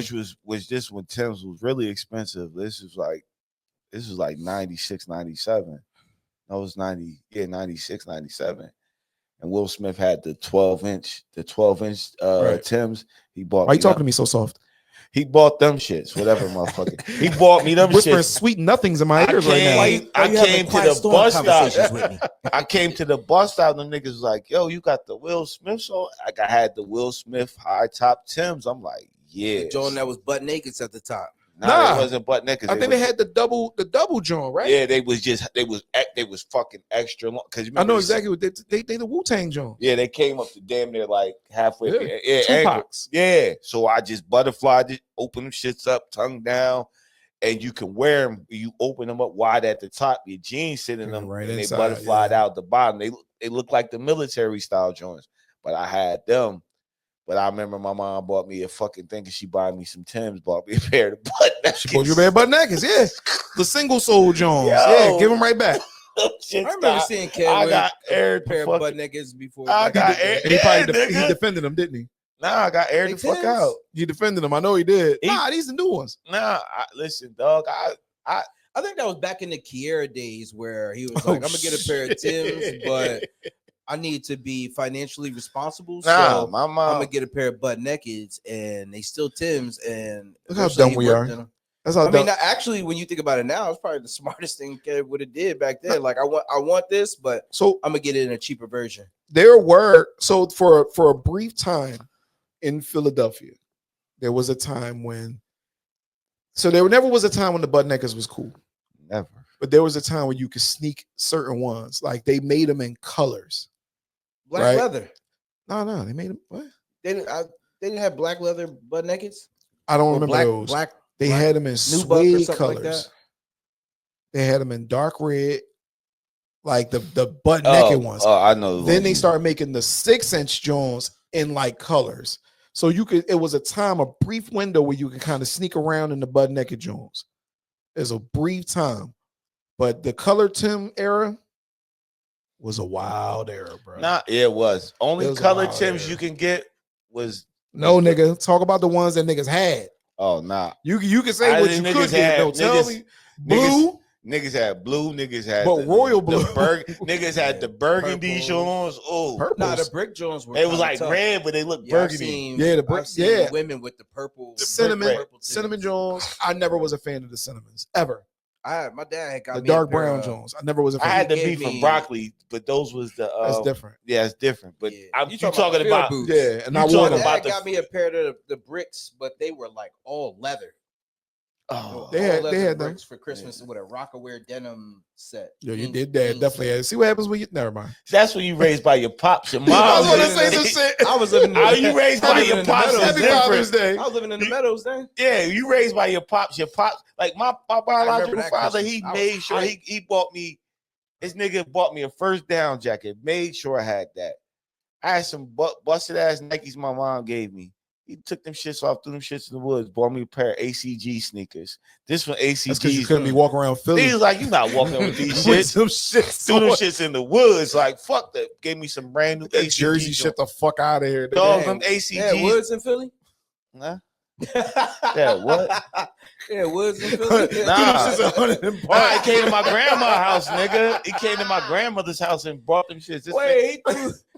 which this when Tim's was really expensive. This was like 96, 97. That was 96, 97. And Will Smith had the 12-inch right. Tim's. He bought. Why you talking to me so soft? He bought them shits, whatever, motherfucker. He bought me them whispering shits. Sweet nothings in my ears right now. I came to the bus stop. I came to the bus stop. Them niggas was like, "Yo, you got the Will Smith?" So I had the Will Smith high top Timbs. I'm like, "Yeah." The Jordan that was butt naked at the top. Nah, it wasn't butt naked. I think they had the double joint, right? Yeah, they was fucking extra long. Cause I know exactly what they the Wu-Tang joint. Yeah, they came up to damn near like halfway. Yeah, Tupac's. Yeah, so I just butterflied it, open them shits up, tongue down, and you can wear them. You open them up wide at the top. Your jeans sit in them, right, and inside, they butterflied out the bottom. They look like the military style joints, but I had them. But I remember my mom bought me a fucking thing, and she bought me some Timbs, bought me a pair of butt nakeds. She bought you a pair of butt nakeds, yeah. The single sole Jones, yeah. Give them right back. I remember seeing Kev I got aired pair of butt nakeds before. I got aired. He defended them, didn't he? Nah, I got aired the fuck out. You defended them. I know he did. These are new ones. Nah, listen, dog. I think that was back in the Kiera days where he was like, I'm gonna get a pair of Timbs, but I need to be financially responsible. Nah, so my mom, I'm gonna get a pair of butt nakeds, and they still Timbs. And look how dumb we are. That's how I mean, actually, when you think about it now, it's probably the smartest thing Kev would have did back then. Like, I want this, but so I'm gonna get it in a cheaper version. There were for a brief time in Philadelphia, there was a time when. So there never was a time when the butt nakeds was cool. Never. But there was a time when you could sneak certain ones. Like they made them in colors. Black leather. No, they made them. What? They didn't have black leather butt nakeds. I don't remember those. They had them in suede colors. Like they had them in dark red, like the butt naked ones. Oh, I know. Then they started making the 6-inch Jones in like colors. So you could. It was a brief window where you could kind of sneak around in the butt naked Jones. There's a brief time, but the color Tim era was a wild era, bro. Nah, it was. Only color Tims you can get was nigga. Talk about the ones that niggas had. Oh, nah. You can say what you could get. No, tell me. Blue. Niggas had blue. Niggas had royal blue. Niggas had the burgundy Jones. Oh, nah, the brick Jones were. It was like tough. Red, but they looked burgundy. The brick. Yeah, women with the purple cinnamon Jones. I never was a fan of the cinnamons ever. My dad had got the dark brown Jones. I never was a fan. I had to be from broccoli, but those was the. That's different. Yeah, it's different. But you talking about boots. Yeah, and I wore them. Dad got me a pair of the bricks, but they were like all leather. Oh, they had bricks for Christmas with a Rockaware denim set. Yo, you did that. Definitely had. See what happens when you. Never mind. That's when you raised by your pops, your mom. I was gonna say some shit. I was living. How you raised by your pops? Happy Father's Day. I was living in the meadows then. Yeah, you raised by your pops. Your pops, like my biological father, he made sure he bought me. This nigga bought me a first down jacket. Made sure I had that. I had some busted ass Nikes my mom gave me. He took them shits off, threw them shits in the woods, bought me a pair of ACG sneakers. This one ACG. That's because you couldn't be walking around Philly. He was like, "You not walking with these shits." Threw them shits in the woods. Like, fuck that. Gave me some brand new ACG. Jersey shit the fuck out of here. Dog, them ACG. Yeah, woods in Philly. Nah. Yeah, what? Yeah, woods in Philly. Nah, he came to my grandma's house, nigga. He came to my grandmother's house and brought them shits. Wait,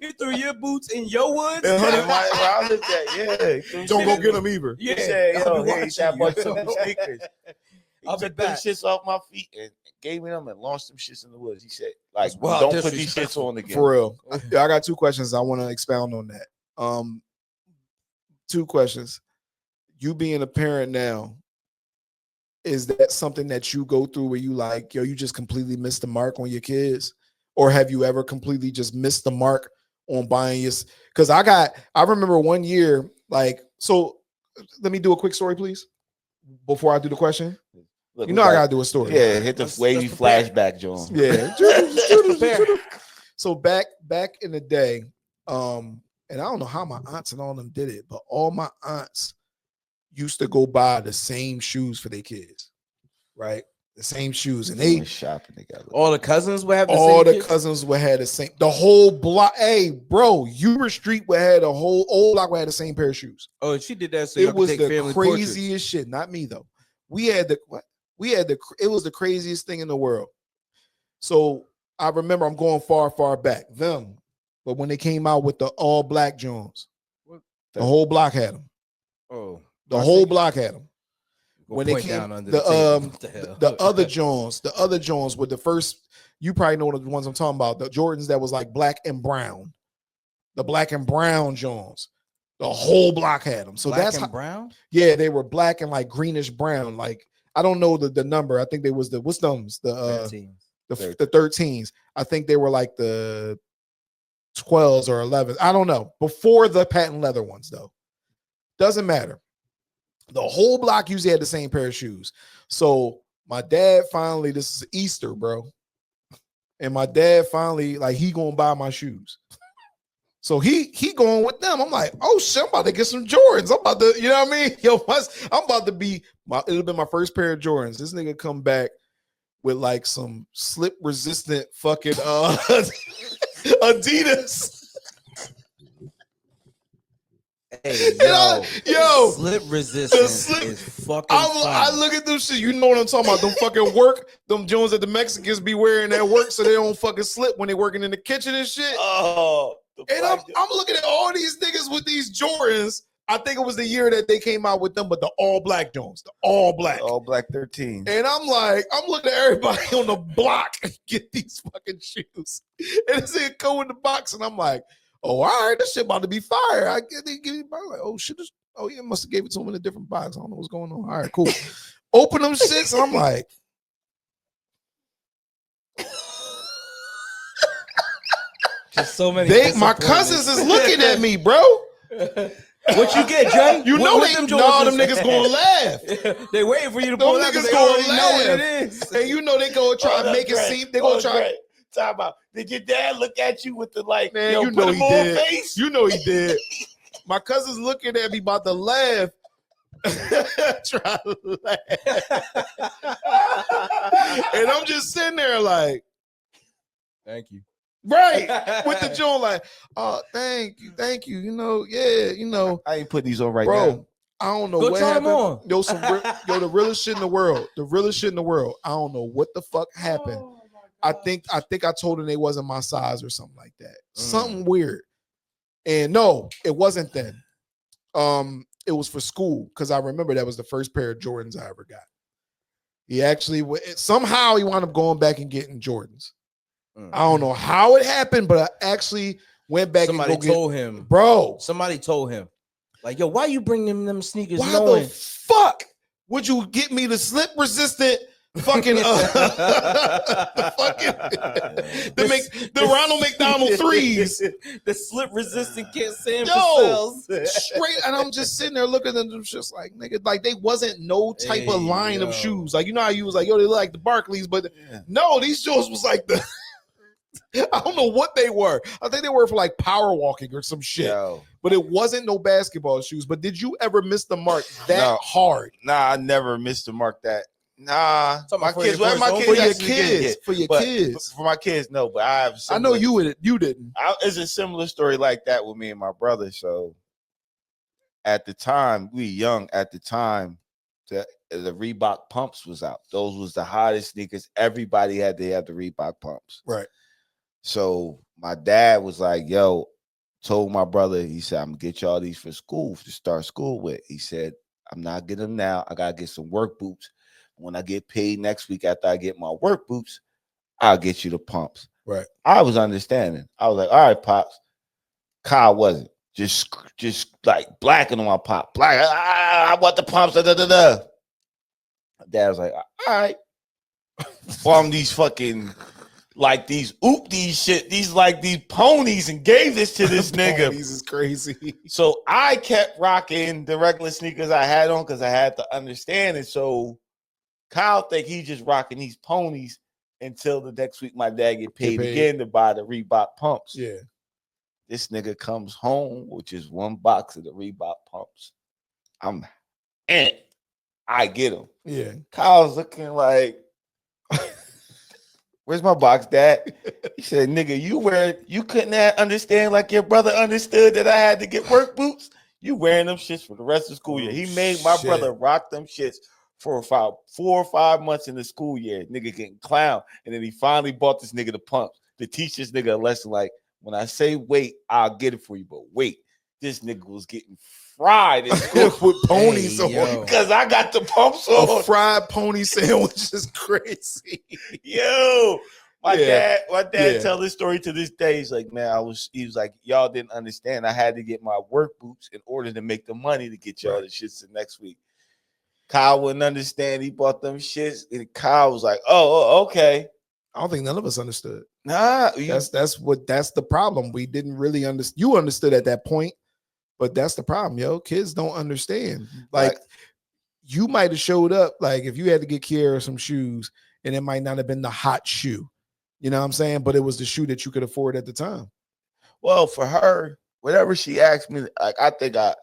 he threw your boots in your woods? Where I lived at, yeah. Don't go get them either. Yeah, he said, yo, hey, he said, I bought some sneakers. He took them shits off my feet and gave me them and launched them shits in the woods. He said, like, don't put these shits on again. For real. I got two questions. I want to expound on that. Two questions. You being a parent now, is that something that you go through where you like, yo, you just completely missed the mark on your kids? Or have you ever completely just missed the mark on buying your? Because I remember one year, like, so let me do a quick story, please, before I do the question. Look, I gotta do a story. Yeah, hit the wavy flashback, John. Yeah. So back in the day, and I don't know how my aunts and all of them did it, but all my aunts used to go buy the same shoes for their kids, right? The same shoes, and they shopping together. All the cousins would have cousins would have the same. The whole block. Hey, bro, Ewer Street would have the whole old block would have the same pair of shoes. Oh, she did that. So it was the craziest shit. Not me though. It was the craziest thing in the world. So I remember I'm going far back. But when they came out with the all black Jones, the whole block had them. Oh. The whole block had them. When they came, the other Jones were the first. You probably know the ones I'm talking about. The Jordans that was like black and brown, the black and brown Jones. The whole block had them. So Black that's and how, brown. yeah, they were black and like greenish brown. Like I don't know the number. I think they was the what's thumbs the 13s. I think they were like the 12s or 11s. I don't know. Before the patent leather ones though. Doesn't matter. The whole block usually had the same pair of shoes. So my dad finally, this is Easter, bro. And my dad finally, like, he gonna buy my shoes. So he going with them. I'm like, oh shit, I'm about to get some Jordans. I'm about to, you know what I mean? Yo, I'm about to be it'll be my first pair of Jordans. This nigga come back with like some slip resistant fucking Adidas. Hey, yo, slip resistance is fucking. I look at them shit. You know what I'm talking about? Them fucking work. Them Jones that the Mexicans be wearing at work so they don't fucking slip when they working in the kitchen and shit. Oh, and I'm looking at all these niggas with these Jordans. I think it was the year that they came out with them, but the all black Jones, the all black 13. And I'm looking at everybody on the block and get these fucking shoes. And it's in go in the box, and I'm like, oh, all right, this shit about to be fire. I get it. I'm like, oh shit, yeah, must have gave it to him in a different box. I don't know what's going on. All right, cool. Open them shits, and I'm like, just so many. My cousins is looking at me, bro. What you get, Dre? You know them niggas gonna laugh. They waiting for you to pull them out. Niggas they gonna already laugh. know what it is. And you know they gonna try to make it seem. They gonna try. Talk about. Did your dad look at you with the like? Man, yo, you know put he him on did. Face? You know he did. My cousin's looking at me about to laugh. Try to laugh. And I'm just sitting there like, thank you. Right. With the joint like, oh, thank you. You know, yeah, you know. I ain't put these on right bro, now. I don't know Go what try 'em happened. on. Yo, the realest shit in the world. The realest shit in the world. I don't know what the fuck happened. I think I told them they wasn't my size or something like that. Something weird. And no, it wasn't then. It was for school because I remember that was the first pair of Jordans I ever got. He actually somehow he wound up going back and getting Jordans. I don't know how it happened, but I actually went back. Somebody told him, bro. Somebody told him, like, yo, why you bring them sneakers? Why knowing the fuck would you get me the slip resistant fucking the Ronald McDonald threes, the slip resistant can't stand straight? And I'm just sitting there looking at them, just like nigga, like they wasn't no type of line of shoes. Like you know how you was like, yo, they look like the Barclays, but no, these shoes was like the. I don't know what they were. I think they were for like power walking or some shit. But it wasn't no basketball shoes. But did you ever miss the mark that hard? Nah, I never missed the mark that. Nah, my kids. For your kids. For my kids, no. But I have. I know you didn't. It's a similar story like that with me and my brother. So at the time, we young. At the time, the Reebok pumps was out. Those was the hottest sneakers. Everybody had to have the Reebok pumps. Right. So my dad was like, yo, told my brother, he said, I'm gonna get y'all these for school, to start school with. He said, I'm not getting them now. I gotta get some work boots. When I get paid next week after I get my work boots, I'll get you the pumps. Right. I was understanding. I was like, all right, Pops. Kyle wasn't. Just like blacking on my pop. Black, I want the pumps. Da, da, da, da. Dad was like, all right. Farm these fucking like these shit, these ponies, and gave this to this nigga. Ponies is crazy. So I kept rocking the regular sneakers I had on because I had to understand it. So Kyle think he just rocking these ponies until the next week my dad get paid again to buy the Reebok pumps. Yeah. This nigga comes home with just one box of the Reebok pumps. I get him. Yeah. Kyle's looking like, where's my box, Dad? He said, nigga, you couldn't understand like your brother understood that I had to get work boots? You wearing them shits for the rest of the school year. He made my brother rock them shits for 4 or 5 months in the school year. Nigga getting clown. And then he finally bought this nigga the pumps to teach this nigga a lesson like, when I say wait, I'll get it for you, but wait. This nigga was getting fried in school with ponies on because I got the pumps on. A fried pony sandwich is crazy. Yo, My dad Yeah. tell this story to this day. He's like, man, he was like, y'all didn't understand. I had to get my work boots in order to make the money to get y'all the shits the next week. Kyle wouldn't understand. He bought them shits, and Kyle was like, oh okay. I don't think none of us understood. Nah, that's the problem. We didn't really understand. You understood at that point, but that's the problem, yo. Kids don't understand. Like you might have showed up, like if you had to get Kiara some shoes, and it might not have been the hot shoe. You know what I'm saying? But it was the shoe that you could afford at the time. Well, for her, whatever she asked me, like I think I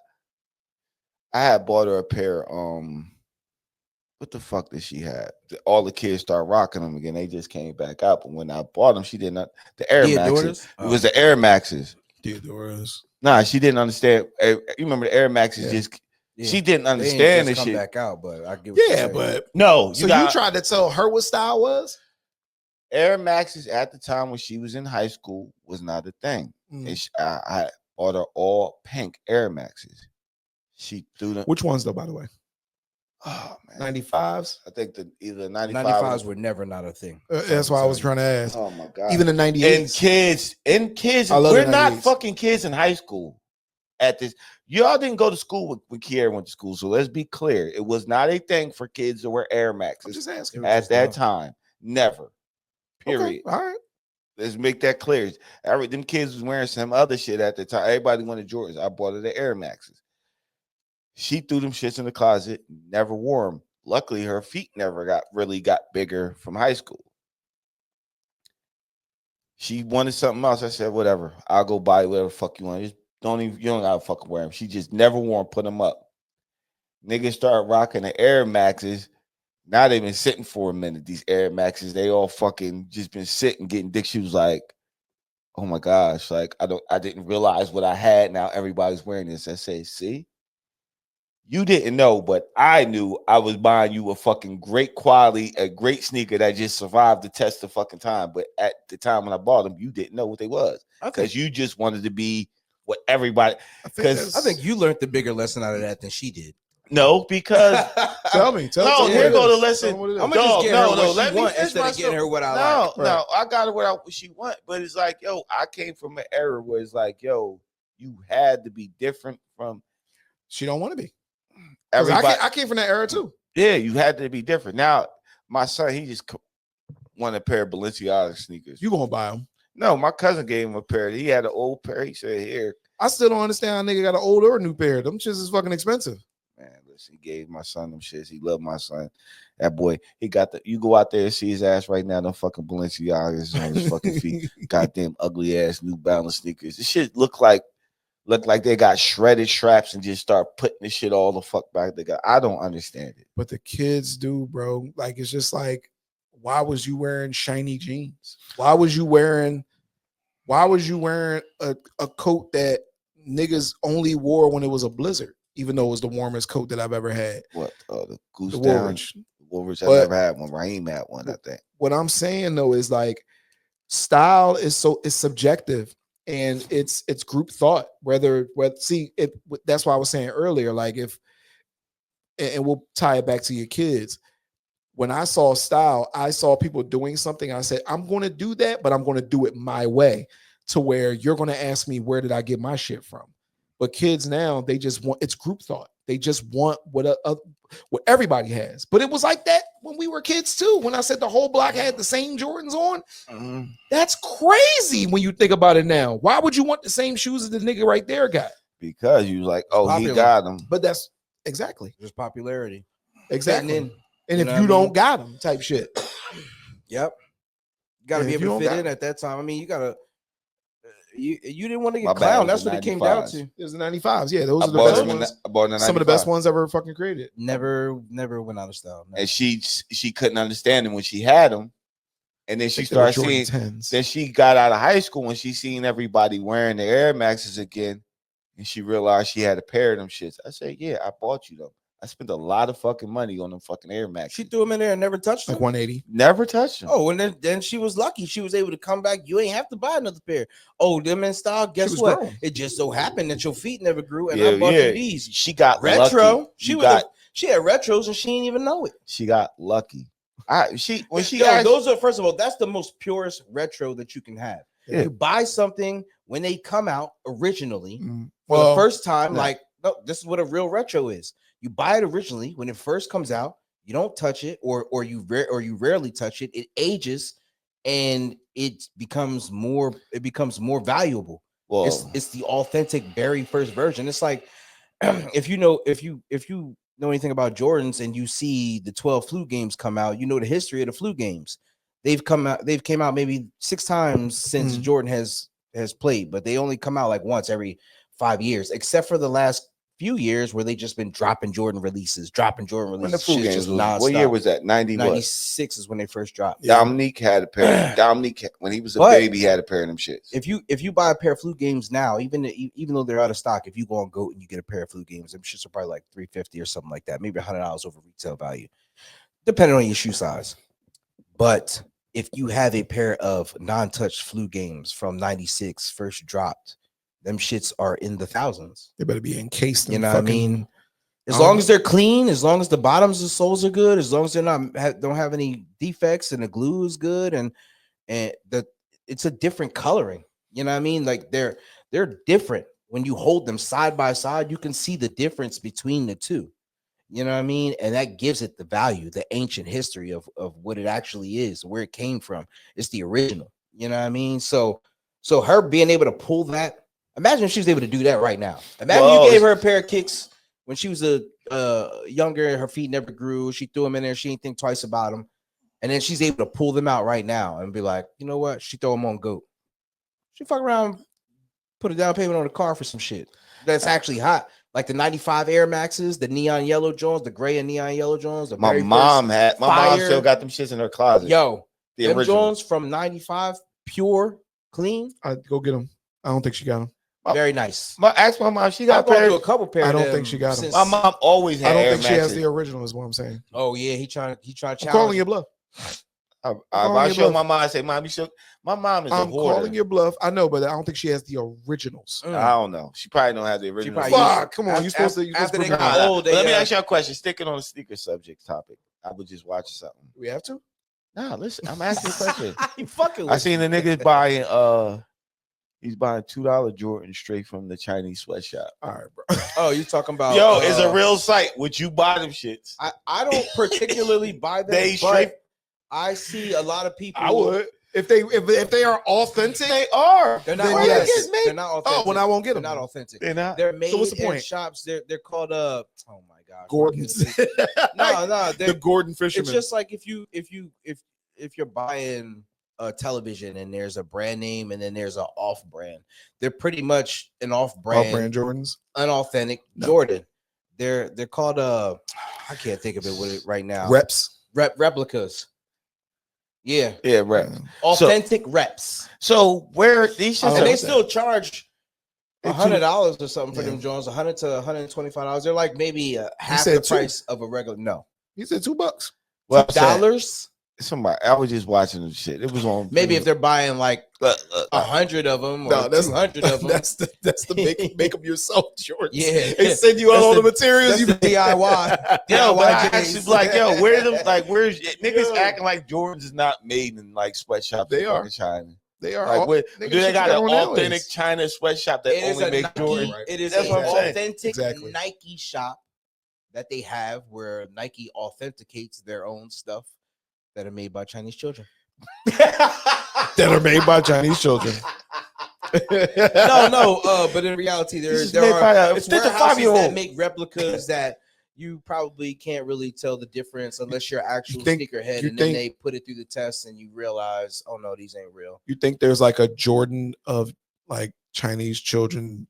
had bought her a pair. What the fuck did she have? All the kids start rocking them again. They just came back out. But when I bought them, she didn't. The Air Maxes. It was the Air Maxes. Theodora's. Nah, she didn't understand. You remember the Air Maxes? Just she didn't understand this shit. Back out, but I get. But no. So you tried to tell her what style was? Air Maxes at the time when she was in high school was not a thing. And I bought her all pink Air Maxes. She threw them. Which ones though, by the way? Oh man, 95s. I think either 95s were never not a thing. That's why I was trying to ask. Oh my god, even the 98s. And kids, we're not fucking kids in high school. At this, y'all didn't go to school when Kiara went to school, so let's be clear. It was not a thing for kids to wear Air Maxes. I'm just asking. At that time, never. Period. Okay. All right. Let's make that clear. Them kids was wearing some other shit at the time. Everybody wanted Jordans. I bought her the Air Maxes. She threw them shits in the closet, never wore them. Luckily, her feet never got bigger from high school. She wanted something else. I said, whatever. I'll go buy whatever the fuck you want. You don't gotta fucking wear them. She just never wore them, put them up. Niggas start rocking the Air Maxes. Now they've been sitting for a minute. These Air Maxes, they all fucking just been sitting, getting dick. She was like, oh my gosh, like I didn't realize what I had. Now everybody's wearing this. I say, see, you didn't know, but I knew. I was buying you a fucking great quality, a great sneaker that just survived the test of fucking time. But at the time when I bought them, you didn't know what they was because you just wanted to be what everybody. Because I think you learned the bigger lesson out of that than she did. No, because tell me. No, here go the lesson. I'm gonna just get her what she want instead of getting her what I like. No, I got her what she want. But it's like, yo, I came from an era where it's like, yo, you had to be different from. She don't want to be. Everybody. I came from that era too. Yeah, you had to be different. Now, my son, he just wanted a pair of Balenciaga sneakers. You gonna buy them? No, my cousin gave him a pair. He had an old pair. He said, here. I still don't understand how nigga got an old or a new pair. Them shits is fucking expensive. Man, listen, he gave my son them shits. He loved my son. That boy, he got you go out there and see his ass right now, them fucking Balenciagas on his fucking feet. Goddamn ugly ass New Balance sneakers. This shit look like they got shredded straps and just start putting this shit all the fuck back together. I don't understand it. But the kids do, bro. Like, it's just like, why was you wearing shiny jeans? Why was you wearing a coat that niggas only wore when it was a blizzard, even though it was the warmest coat that I've ever had? What? The Goose the Down? Woolrich. Woolrich, I never had one. Raheem had one, I think. What I'm saying though is like, style is subjective. And it's group thought. That's why I was saying earlier, like and we'll tie it back to your kids. When I saw style, I saw people doing something. I said, I'm going to do that, but I'm going to do it my way, to where you're going to ask me, where did I get my shit from? But kids now, they just want, it's group thought. They just want what everybody has. But it was like that when we were kids too. When I said the whole block had the same Jordans on, that's crazy when you think about it now. Why would you want the same shoes as the nigga right there got? Because you like, he got them. But that's exactly just popularity. Exactly. And if you don't got them, type shit. Yep. You got to be able to fit in at that time. I mean, you got to. You didn't want to get clown. That's what it came down to. It was the 95s. Yeah, those are the best ones. Some of the best ones ever fucking created. Never went out of style. Never. And she couldn't understand them when she had them, and then she started seeing. 10s. Then she got out of high school when she seen everybody wearing the Air Maxes again, and she realized she had a pair of them shits. I said, "Yeah, I bought you them. I spent a lot of fucking money on them fucking Air Maxes." She threw them in there and never touched them. Like 180. Never touched them. Oh, and then she was lucky. She was able to come back. You ain't have to buy another pair. Oh, them in style. Guess what? Grown. It just so happened that your feet never grew, and I bought you these. She got retro. Lucky. She had retros and she didn't even know it. She got lucky. When she Yo, asked, those are, first of all, that's the most purest retro that you can have. Yeah. You buy something when they come out originally for Well, the first time. no. Like, no, this is what a real retro is. You buy it originally when it first comes out. You don't touch it, or you rarely touch it. It ages, and it becomes more valuable. well, It's the authentic very first version. It's like if you know anything about Jordans and you see the 12 flu games come out, you know the history of the flu games. They've came out maybe 6 times since Jordan has played, but they only come out like once every 5 years, except for the last few years where they just been dropping Jordan releases. when the flu Shit's games just was, what year was that? 96 is when they first dropped. Dominique had a pair. Dominique, when he was a baby, had a pair of them shits. If you buy a pair of flu games now, even though they're out of stock, if you go on GOAT and you get a pair of flu games, them shits are probably like $350 or something like that, maybe $100 over retail value, depending on your shoe size. But if you have a pair of non-touch flu games from 96 first dropped, them shits are in the thousands. They better be encased in, you know what I mean? As long as they're clean, as long as the bottoms of soles are good, as long as they're don't have any defects and the glue is good, and it's a different coloring. You know what I mean? Like they're different. When you hold them side by side, you can see the difference between the two. You know what I mean? And that gives it the value, the ancient history of what it actually is, where it came from. It's the original. You know what I mean? So her being able to pull that, imagine if she was able to do that right now. Imagine you gave her a pair of kicks when she was younger, her feet never grew. She threw them in there. She didn't think twice about them. And then she's able to pull them out right now and be like, you know what? She throw them on GOAT. She fuck around, put a down payment on the car for some shit that's actually hot. Like the 95 Air Maxes, the neon yellow Jones, the gray and neon yellow Jones. My mom still got them shits in her closet. Yo, the them original Jones from 95, pure, clean. I'd go get them. I don't think she got them. Very nice. Ask my mom. She got a couple pairs. I don't think she got them. My mom always had. I don't Air think she has the original. Is what I'm saying. Oh yeah, he trying to challenge. I'm calling your bluff. I show my mom. I say, "Mom, you should." My mom is I'm a hoarder. calling your bluff. I know, but I don't think she has the originals. I don't know. She probably don't have the originals. Fuck, come on. You supposed to. After they prove got it. old, Let me ask you a question. Sticking on the sneaker subject topic. I was just watching something. We have to. Nah, listen. I'm asking a question. You fucking. I seen the niggas buying. He's buying $2 Jordan straight from the Chinese sweatshop. All right, bro. Oh, you talking about? Yo, it's a real site. Would you buy them shits? I don't particularly buy them. They straight. I see a lot of people. I would if they are authentic. They are. They're not. Yes. They're not authentic. Oh, when I won't get They're them. not authentic. They're not. They're made what's the in point? shops. They're called oh my god, Gordon's. No, The Gordon Fisherman. It's just like if you're buying a television and there's a brand name and then there's an off brand. They're pretty much an off brand Jordans, unauthentic Jordan. They're called I can't think of it right now. Replicas. Yeah, rep. Authentic reps. So where these shits and they still charge $100 or something for them Jones, $100 to $125. They're like maybe half the price of a regular. No, he said $2. Well, $2. Somebody, I was just watching the shit. It was on. Maybe if they're buying like 100 of them or 200 of them. That's the make them yourself shorts. Yeah, they send you all the materials. You DIY. Yo, but I actually like, yo, where's niggas acting like Jordans is not made in like sweatshops? They are in China. They are. Like, do they got an authentic China sweatshop that only makes Jordan? It is an authentic Nike shop that they have where Nike authenticates their own stuff that are made by Chinese children. That are made by Chinese children. But in reality, there are warehouses that make replicas that you probably can't really tell the difference unless you're actual sneakerhead, and then they put it through the test and you realize, oh no, these ain't real. You think there's like a Jordan of like Chinese children,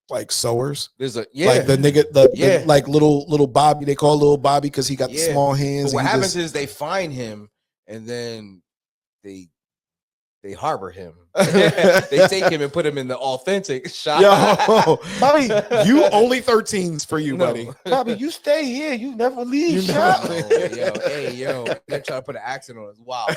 like sewers? There's like the nigga, the like little Bobby. They call little Bobby because he got the small hands. But what happens is they find him and then they harbor him They take him and put him in the authentic shop. Yo, Bobby, you only 13s for you, No. buddy. Bobby, you stay here. You never leave. You shop. never- They're trying to put an accent on us. Wow.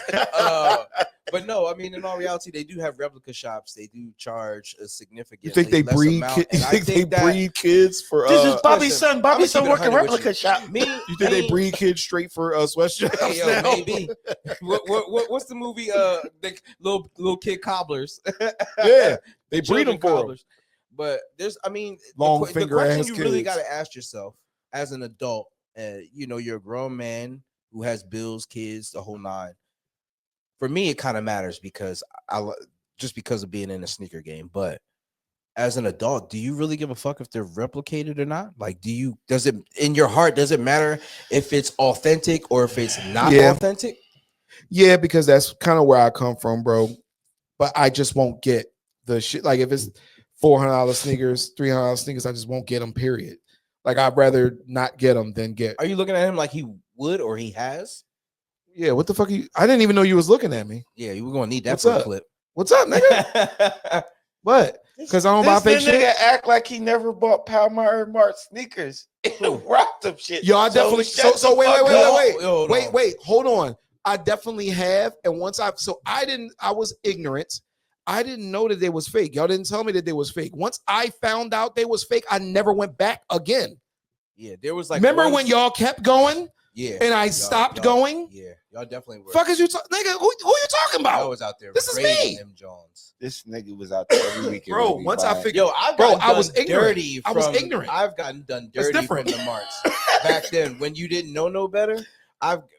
But no, I mean, in all reality, they do have replica shops. They do charge a significant. You think they breed? You think they breed kids for? This is Bobby's listen, son. Bobby's I'ma son keep it working 100 with replica you. shop. Me, You think they breed kids straight for sweatshops? Hey, yo, now? maybe. What's the movie? The little kid cobblers. Yeah, they breed Children them for 'em. cobblers. But there's, I mean, Long the finger question ass you really kids. got to ask yourself as an adult, you're a grown man who has bills, kids, the whole nine. For me, it kind of matters because just because of being in a sneaker game. But as an adult, do you really give a fuck if they're replicated or not? Like, does it in your heart, does it matter if it's authentic or if it's not authentic? Yeah, because that's kind of where I come from, bro. But I just won't get the shit. Like if it's $400 sneakers, $300 sneakers, I just won't get them. Period. Like I'd rather not get them than get. Are you looking at him like he would or he has? Yeah, what the fuck? I didn't even know you was looking at me. Yeah, you were gonna need that What's for a up? clip. What's up, nigga? What? Because I don't buy fake This nigga shit. act like he never bought Palmer Mart sneakers. Rocked them shit. Yo, I definitely. shut So the wait, fuck up. Yo, no. wait. Hold on. I definitely have. And once I was ignorant. I didn't know that they was fake. Y'all didn't tell me that they was fake. Once I found out they was fake, I never went back again. Yeah, there was like. Remember when y'all kept going? Yeah. And I stopped going? Yeah, y'all definitely were. Fuck is you nigga? Who you talking I about? was out there. This is raiding me. Them Jones. This nigga was out there every weekend. Bro, once I figured, Yo, I've bro, gotten I was done ignorant. dirty. I was from- ignorant. I've gotten done That's dirty from different. the marks back then when you didn't know no better.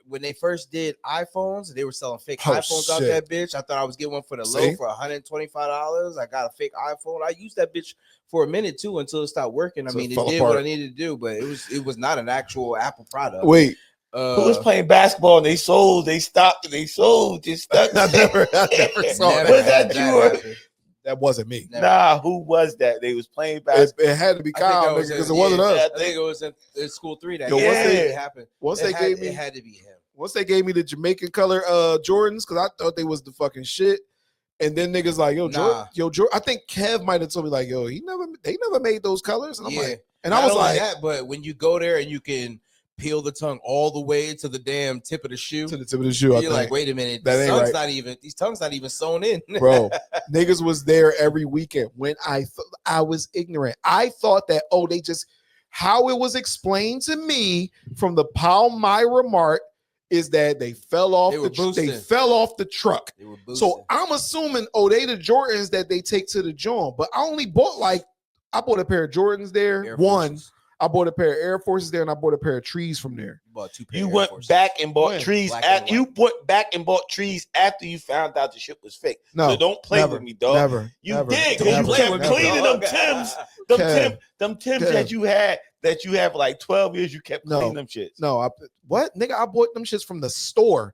When they first did iPhones, they were selling fake Oh, iPhones out shit. that bitch. I thought I was getting one for the See? low for $125. I got a fake iPhone. I used that bitch for a minute too until it stopped working. I So mean, it it fell did what apart. I needed to do, but it was not an actual Apple product. Wait, Who was playing basketball and they sold, they stopped and they sold, just stuck. I never saw never Was had that you or- happen. that wasn't me. Never. Nah, who was that? They was playing basketball. It had to be I think Kyle, I nigga, was because in- it wasn't yeah, us. I think it was in school 3 that Yo, year. once they- It happened. Once It they had to be him. once they gave me the Jamaican color Jordans, because I thought they was the fucking shit. And then niggas like, yo, Nah. Jordan. I think Kev might have told me like, yo, they never made those colors. And I'm Yeah. like, and Not I was only like, that, but when you go there and you can peel the tongue all the way to the damn tip of the shoe, to the tip of the shoe. I you're like, think. wait a minute, That ain't right. these tongues not even sewn in. Bro, niggas was there every weekend when I was ignorant. I thought that, they just, how it was explained to me from the Palmyra Mart is that they fell off They were boosting. they fell off the truck. They were boosting. So I'm assuming, they the Jordans that they take to the joint. But I only bought I bought a pair of Jordans there. Air One, Forces. I bought a pair of Air Forces there, and I bought a pair of trees from there. You bought 2 pairs You of Air went Forces. back and bought When? trees. Black and You white. went back and bought trees after you found out the shit was fake. No, So don't play never, with me, dog. Never. You never, did, Don't because you play kept with me, cleaning dog. them Timbs. Kev, Them Timbs Kev. that you have for like 12 years. You kept No. cleaning them shits. No, what nigga? I bought them shits from the store.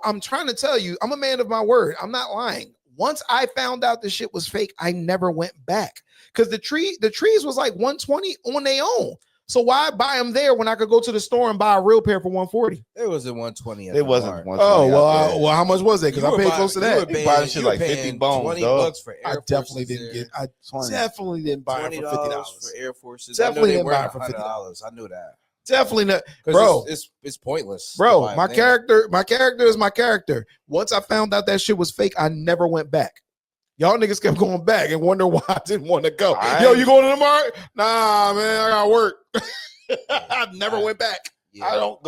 I'm trying to tell you, I'm a man of my word. I'm not lying. Once I found out the shit was fake, I never went back because the trees was like 120 on their own. So why buy them there when I could go to the store and buy a real pair for 140? It was a 120. It wasn't 120. Oh well, out there. well, how much was it? Because I paid close to that. You bought shit like 50 bones, $20 dog. for Air I definitely Forces didn't there. get. I 20. definitely didn't buy it for $50. for Air Forces. Definitely I know didn't they buy were it for $100. I knew that. Definitely not, 'Cause bro. it's pointless. to Bro, buy my them there. character is my character. Once I found out that shit was fake, I never went back. Y'all niggas kept going back and wonder why I didn't want to go. Yo, you going to the market? Nah, man, I got work. I never went back. Yeah. I don't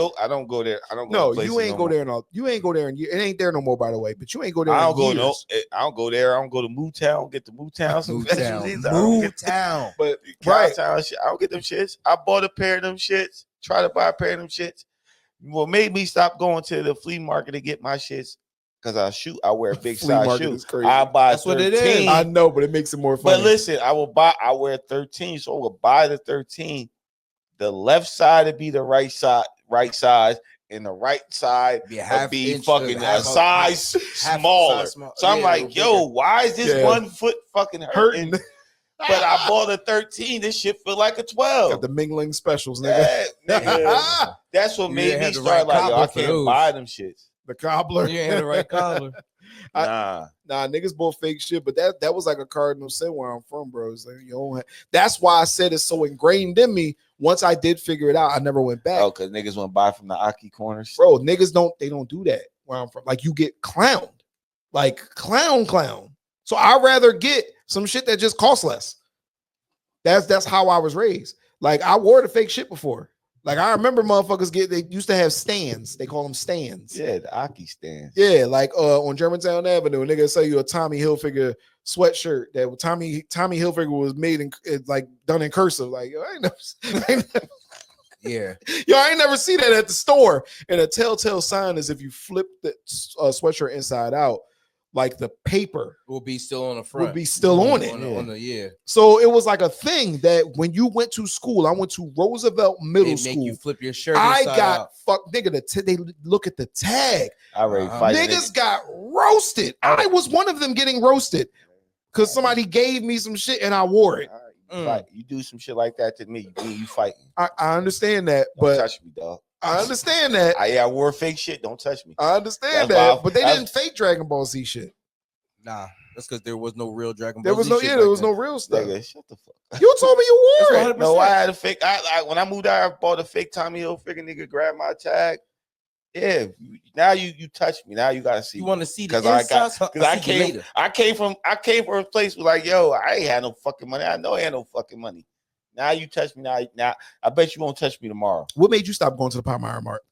go there. I don't go. No, to places you ain't no go more. there. No, you ain't go there, and it ain't there no more. By the way, but you ain't go there. I don't in go years. I don't go there. I don't go to Mootown. Get the Mootown. Some Mootown. veggies. I don't get Mootown. But right, Cowtown shit. I don't get them shits. I bought a pair of them shits. Try to buy a pair of them shits. What made me stop going to the flea market to get my shits? Because I wear a big Flea size market shoe. is crazy. I buy That's what it 13. is. I know, but it makes it more fun. But listen, I wear 13, so I will buy the 13. The left side would be the right size, and the right side Be a would half be inch, fucking half a size half smaller. size small. So I'm Yeah, like, a little yo, bigger. why is this Yeah. 1 foot fucking hurting? hurting. But I bought a 13. This shit feel like a 12. Got the mingling specials, nigga. Yeah, nigga. That's what You made didn't me have the start right like, yo, I cobbler for can't those. buy them shits. The cobbler. You ain't had the right collar. Nah. Niggas bought fake shit, but that was like a cardinal sin where I'm from, bro. It's like, you don't that's why I said it's so ingrained in me. Once I did figure it out, I never went back. Oh, because niggas want to buy from the Aki corners. Bro, niggas don't do that where I'm from. Like, you get clowned. Like, clown. So I'd rather get some shit that just costs less. That's how I was raised. Like, I wore the fake shit before. Like, I remember motherfuckers they used to have stands. They call them stands. Yeah, the Aki stands. Yeah, like on Germantown Avenue, a nigga sell you a Tommy Hilfiger sweatshirt that Tommy Hilfiger was made in like done in cursive. Like, yo, I ain't never Yeah. Yo, I ain't never see that at the store. And a telltale sign is if you flip the sweatshirt inside out, like the paper will be still on the front. Would be still on it. On the. So it was like a thing that when you went to school, I went to Roosevelt Middle School. Make you flip your shirt. I got out. fucked, nigga. They look at the tag. I already fight niggas got roasted. I was one of them getting roasted because somebody gave me some shit and I wore it. You do some shit like that to me, you fighting. I understand that, Don't but touch me, dog. I understand that. I wore fake shit. Don't touch me. I understand that, but they didn't fake Dragon Ball Z shit. Nah, that's because there was no real Dragon Ball there was Z no, shit yeah, like there was that. no real stuff. Nigga, shut the fuck. You told me you wore it. No, I had a fake. I when I moved out, I bought a fake Tommy Hilfiger. Nigga, grabbed my tag. Yeah, now you touch me. Now you gotta see. You want to see the because inside? I came from a place where like, yo, I ain't had no fucking money. I know I had no fucking money. Now you touch me. Now I bet you won't touch me tomorrow. What made you stop going to the Palmyra Mart?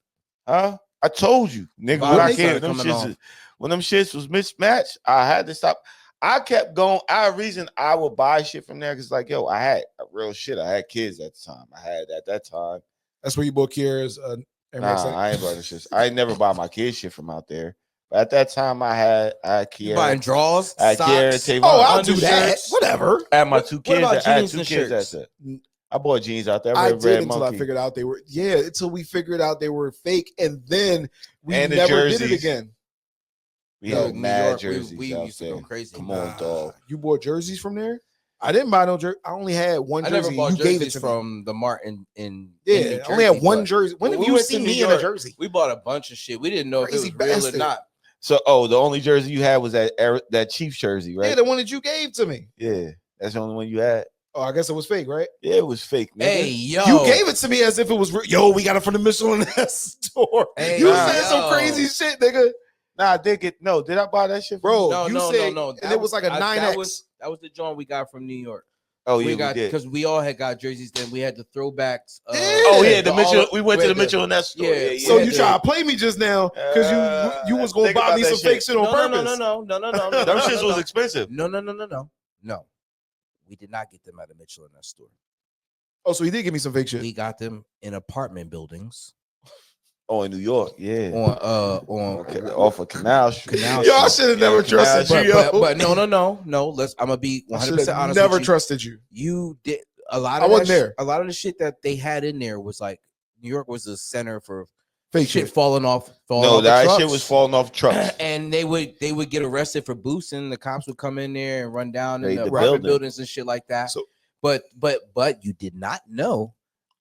Huh? I told you, nigga. When them shits was mismatched, I had to stop. I kept going. Reason I would buy shit from there because, like, yo, I had real shit. I had kids at the time. I had at that time. That's where you bought Kier's. I ain't buying the shit. I ain't never buy my kids shit from out there. But at that time, I had Kiera. Buying draws, I had Kiera, Tavon, I'll do that. Whatever. I had my two kids. What about I had jeans two and kids. shirts? That's it. I bought jeans out there. I did until I figured out they were. Yeah, until we figured out they were fake, and then we never did it again. We had mad jerseys. We used to go crazy. Come on, dog. You bought jerseys from there? I didn't buy no jersey. I only had one jersey. I never bought you jerseys gave it to from me. the Mart in New Jersey, I only had one jersey. When have you seen me in a jersey? We bought a bunch of shit. We didn't know if it was real or not. So, the only jersey you had was that Chiefs jersey, right? Yeah, the one that you gave to me. Yeah, that's the only one you had. Oh, I guess it was fake, right? Yeah, it was fake. Nigga. Hey, yo. You gave it to me as if it was real. Yo, we got it from the Michelin store. Hey, you said some crazy shit, nigga. Nah, I did get did I buy that shit? Bro, no, and it was like a 9X. That was the joint we got from New York. Oh, we did because we all had got jerseys. Then we had the throwbacks. The Mitchell. We went to the Mitchell and that store. Yeah, so you try to play me just now because you was gonna buy me some fake shit on purpose. No. Them shits was expensive. No. We did not get them at a Mitchell and that store. Oh, so he did give me some fake shit. We got them in apartment buildings. Oh, in New York, yeah. Off of Canal Street. Yo, I should have never trusted you, yo. But no. I'm gonna be 100% honest. Never trusted you. You did a lot of. I wasn't there. A lot of the shit that they had in there was like New York was a center for fake shit falling off. That shit was falling off trucks, and they would get arrested for boosting. The cops would come in there and run down in the apartment buildings and shit like that. So, but you did not know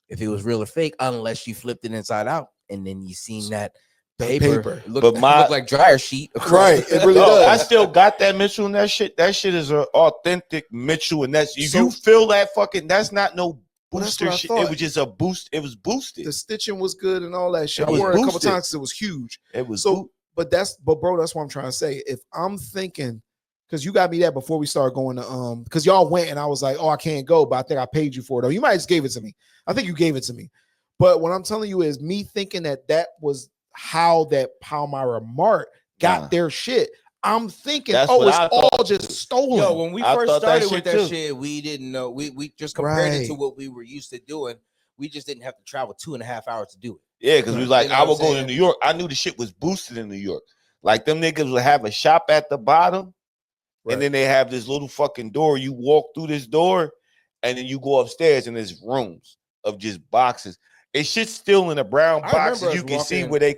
if it was real or fake unless you flipped it inside out. And then you seen that paper. Looked like dryer sheet. Right. It really does. I still got that Mitchell and that shit. That shit is an authentic Mitchell. And that's if you feel that fucking, that's not no booster shit. It was just a boost. It was boosted. The stitching was good and all that shit. I wore it a couple times because it was huge. It was but bro, that's what I'm trying to say. If I'm thinking, because you got me that before we started going to because y'all went and I was like, oh, I can't go, but I think I paid you for it. Or you might have just gave it to me. I think you gave it to me. But what I'm telling you is me thinking that was how that Palmyra Mart got their shit. I'm thinking, it's all just stolen. Yo, when we first started with that shit, we didn't know. We just compared it to what we were used to doing. We just didn't have to travel 2.5 hours to do it. Yeah, because we was like, I would go to New York. I knew the shit was boosted in New York. Like them niggas would have a shop at the bottom, and then they have this little fucking door. You walk through this door, and then you go upstairs, and there's rooms of just boxes. It's shit still in the brown boxes. You can see where they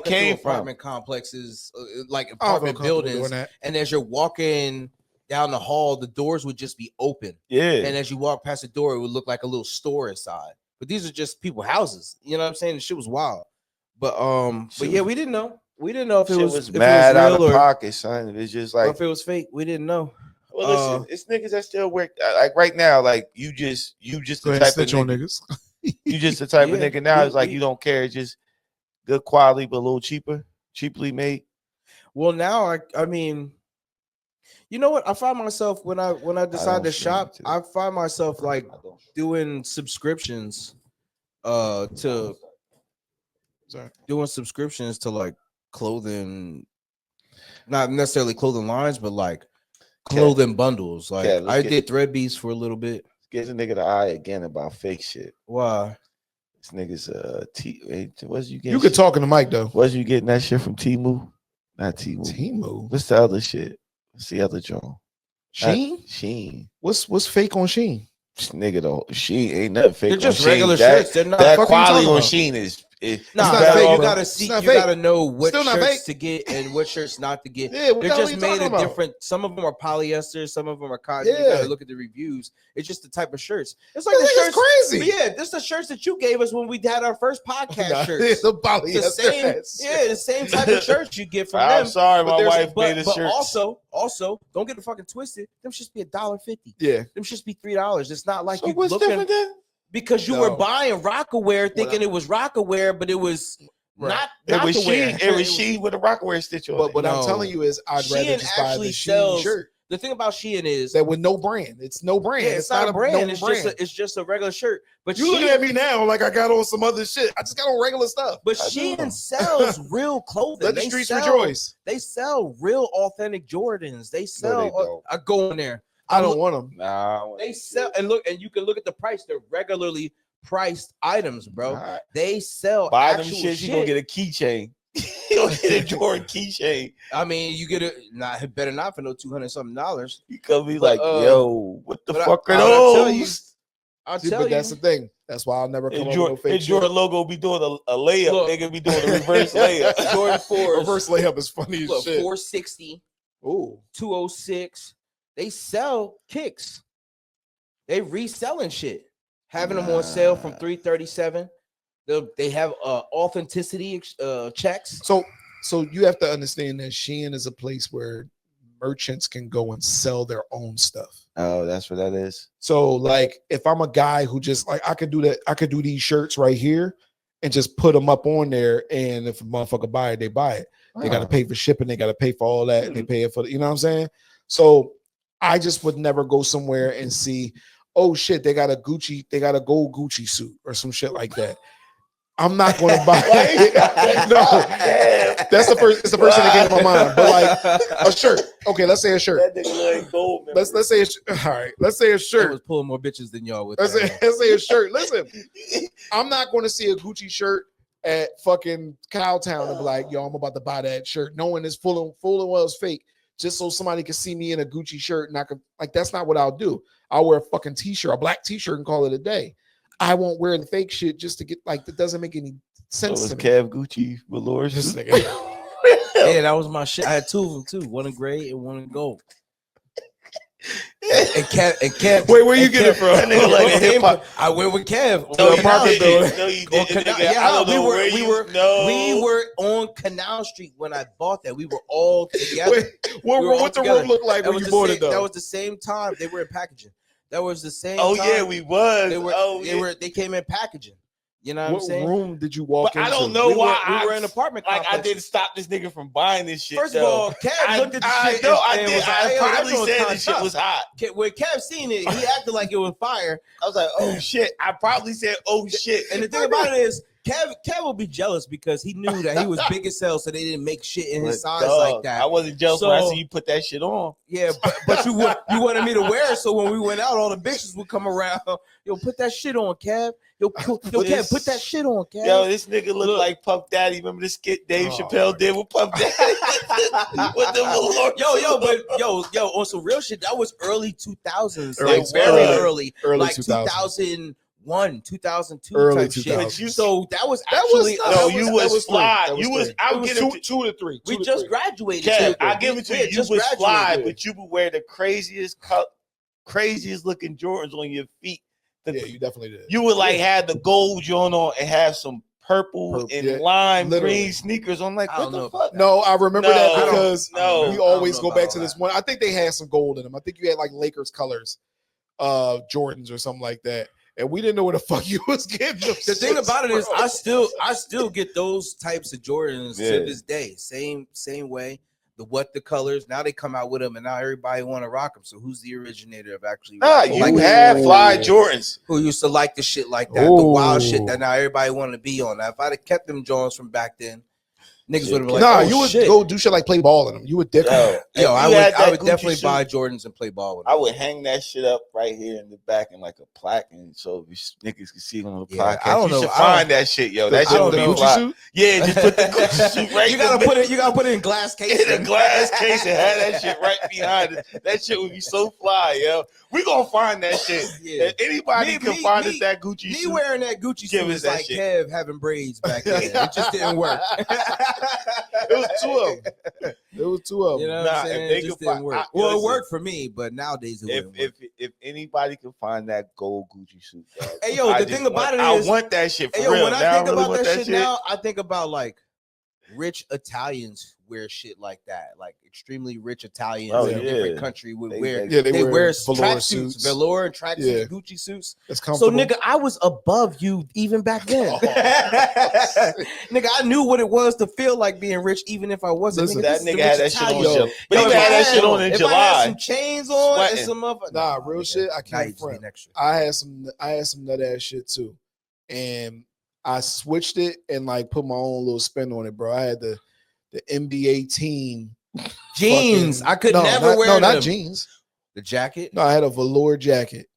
came from. Apartment complexes, like apartment buildings, and as you're walking down the hall, the doors would just be open. Yeah, and as you walk past the door, it would look like a little store inside. But these are just people houses. You know what I'm saying? The shit was wild. But yeah, we didn't know. We didn't know if it Shit was mad out of real or pocket, son. It's just or like, if it was fake. We didn't know. well, listen, it's niggas that still work. Like right now, like you just Go the ahead, type of snitch on nigga. niggas. You just the type of Yeah, nigga now. It's like we- you don't care. It's just good quality, but a little cheaper, cheaply made. Well, now I mean, you know what? I find myself when I decide to stream shop, too. I find myself like doing subscriptions, to doing subscriptions to like clothing, not necessarily clothing lines, but like clothing bundles. Like let's I get- did Threadbeast for a little bit. Get the nigga the eye again about fake shit. Why? This nigga's was you getting? You could talk in the mic though. Was you getting that shit from Temu? Not Temu. Temu. What's the other shit? What's the other joint? Sheen. Sheen. What's fake on Sheen? This nigga though. Sheen ain't nothing fake. They're just on Shein. regular That- shirts. They're not That fuck are you quality talking on about? Sheen is. Nah, not nah, fake, you bro. gotta It's see. not You fake. gotta know what Still not shirts fake. to get and what shirts not to get. Yeah, what They're the hell just you made talking of about? different. Some of them are polyester. Some of them are cotton. You Yeah. gotta look at the reviews. It's just the type of shirts. It's like This the nigga's shirts. crazy. Yeah, this the shirts that you gave us when we had our first podcast Nah, shirts. it's a polyester The same, ass. yeah, the same type of shirts you get from I'm them. sorry, But my there's- wife made a but shirt. also, don't get it fucking twisted. Them should be $1.50. Yeah. Them should be $3. It's not like So you what's looking different then? because you No. were buying Rockaware thinking it was Rockaware, but it was not It was to Sheen. wear. It was Sheen with a Rockaware stitch on But it. what I'm No. telling you is, I'd rather Shein just buy actually the Sheen sells- shirt The thing about Shein is that with no brand. It's no brand. yeah, it's not a brand. known It's brand. just a regular shirt. But You looking Shein, at me now like I got on some other shit. I just got on regular stuff. but I Shein know. sells real clothing. Let the They streets sell- rejoice. They sell real authentic Jordans. They sell. don't. I go in there. I don't want them. Nah, They sell and look, and you can look at the price. They're regularly priced items, bro. Nah. They sell Buy them actual shits. You gonna get a keychain. You gonna get a Jordan keychain. I mean, you get it. Not better not for no $200 something. You gonna be But, like, yo, what the but fuck are I'll tell those? I'll See, tell but you. that's the thing. That's why I'll never come And up with no fake Jordan shit. logo be doing a layup. Look. They gonna be doing a reverse layup. Jordan 4s. Reverse layup is funny as Look, shit. 460, Ooh. 206. They sell kicks. They reselling shit. Having them on sale from Nah. $337. They have authenticity checks. So you have to understand that Shein is a place where merchants can go and sell their own stuff. Oh, that's what that is. So like if I'm a guy who just like I could do that, I could do these shirts right here and just put them up on there. And if a motherfucker buy it, they buy it. They got to pay for shipping, they got to pay for all that, and they pay it for you know what I'm saying? So I just would never go somewhere and see, oh shit, they got a gold Gucci suit or some shit like that. I'm not going to buy it. No, that's the first. It's the first thing that came to my mind. But like a shirt. Okay, let's say a shirt. That nigga ain't gold, man. Let's say all right. Let's say a I shirt. was pulling more bitches than y'all with. Let's that. say a shirt. Listen, I'm not going to see a Gucci shirt at fucking Cowtown and be like, yo, I'm about to buy that shirt, knowing it's full and well it's fake, just so somebody can see me in a Gucci shirt and I could like that's not what I'll do. I'll wear a fucking t-shirt, a black t-shirt, and call it a day. I won't wear the fake shit just to get like that doesn't make any So sense was to me. Kev Gucci velours. This nigga. Yeah, that was my shit. I had two of them too, one in gray and one in gold. And Kev. Wait, where you and get it Kev- from? That nigga like a hip hop. I went with Kev. No, on you Canal Street. didn't. No, you On didn't. Canal- Nigga. yeah, I don't know where we you were know. we were on Canal Street when I bought that. We were all together. Wait, what, We were all what the together. room look like That when was you the bought same, it though? that was the same time they were in packaging. That was the same. Oh time yeah, we was. They were. Oh they yeah. were. They came in packaging. You know what I'm What saying? room did you walk But into? I don't know we why were, I we were in an apartment like I complex. didn't stop this nigga from buying this shit. First of though. all, Kev looked at the I shit. know and, I and did. was like, I "Hey, yo, that probably joint's said kinda this shit tough." was hot. When Kev seen it, he acted like it was fire. I was like, oh shit. I probably said, oh shit. And the thing about it is, Kev will be jealous because he knew that he was big as hell, so they didn't make shit in his But, size dog, like that. I wasn't jealous when I So- see you put that shit on. Yeah, but you wanted me to wear it, so when we went out, all the bitches would come around. Yo, put that shit on, Kev. Yo, Kev, put that shit on, Kev. Yo, this nigga look like Puff Daddy. Remember the skit Dave Chappelle did with Puff Daddy? With the velour. Yo, on some real shit, that was early 2000s. Early Like very 2000s. early, Early like 2001, 2002 Early type shit. 2000s. So that was That actually was- No, that you was was three. fly. That was You was. three. I'll It was give it to two to three. we Two to just three. graduated. Kev. too. I'll give it to We you. had You just was fly, graduated. but you would wear the craziest looking Jordans on your feet. Yeah, you definitely did. You would like have the gold joint on and have some purple and yeah, lime literally. green sneakers. I'm like, I what don't the know. fuck? No, I remember that No, because no. we I always don't know go back about to all this that. one. I think they had some gold in them. I think you had like Lakers colors, Jordans or something like that. And we didn't know where the fuck you was getting them. The thing shits about it is, from. I still get those types of Jordans Yeah. to this day. Same way. The colors now they come out with them, and now everybody want to rock them. So who's the originator of actually? Nah, rocking you like had fly Jordans. who used to like the shit like that, the wild shit that now everybody want to be on. Now, if I'd have kept them Jones from back then, niggas Shit. would have been like, Nah, oh, you would shit. go do shit like play ball in them. You would dick them. Yo, I would definitely suit, buy Jordans and play ball with them. I would hang that shit up right here in the back in like a plaque, and so if you niggas can see it on the Yeah, podcast. I don't you know. should I don't- find that shit, yo. That I shit don't would be know. fly. Suit? Yeah, just put the Gucci suit right you in gotta the put it. You gotta put it in glass case. in a glass case and have that shit right behind it. That shit would be so fly, yo. We gonna find that shit. Yeah. If anybody Me- can me- find me- us that Gucci Me suit, wearing that Gucci Give suit us is that like shit. Kev having braids back then. It just didn't work. It was two of them. It was two of them. You know what Nah, I'm saying? if they It just could didn't find- work. I- Well, it listen, worked for me, but nowadays it wouldn't work. if anybody can find that gold Gucci suit, dog, Hey, yo, I the just thing about want- it is- I want that shit for Hey, yo, real. when I Now think really about want that shit now, I think about like rich Italians wear shit like that, like extremely rich Italians Oh, in a different yeah. country would They- wear. Yeah, They wear velour track suits. suits, velour and track Yeah. suits, Gucci suits. It's So, comfortable. nigga, I was above you even back then. Oh, Nigga, I knew what it was to feel like being rich, even if I wasn't. Listen, nigga, that this is the nigga had rich that shit on. Italian Yo, July. But Yo, he if had I that had- shit on in if I had July. some chains on Sweating. and some other Nah, real nigga. shit. I Nah, you can't just front. being extra. I had some nut ass shit too, and I switched it and like put my own little spin on it, bro. I had the NBA team Jeans. fucking- I could no, never not, wear no, them. not jeans. The jacket. No, I had a velour jacket.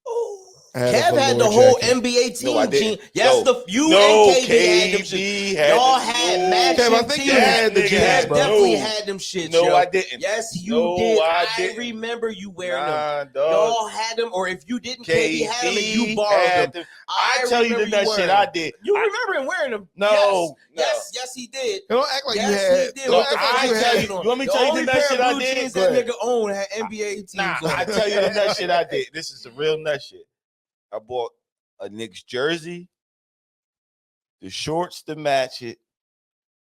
I had a Kev had the velour whole jacket. NBA team. No, I didn't. Yes, No. you No, and KB had them shit. KD had Y'all the- had no. matching Kev, I think teams. you had the That nigga jeans, Kev bro. definitely No. had them shits. No, yo. I didn't. Yes, you No, did. I I didn't. remember you wearing them. Nah, dog. Y'all had them, or if you didn't, KB had them and you KD borrowed had them. I tell you the remember nut wearing shit them. I did. You I- remember him wearing them? No, Yes, he did. Don't act like Yes, you had. he did. Don't What the act fuck like I you tell had. you- you want me to tell you the only nut pair shit of I blue did? jeans Go that ahead. nigga owned had NBA teams Nah, on. I tell you the nut shit I did. This is the real nut shit. I bought a Knicks jersey, the shorts to match it,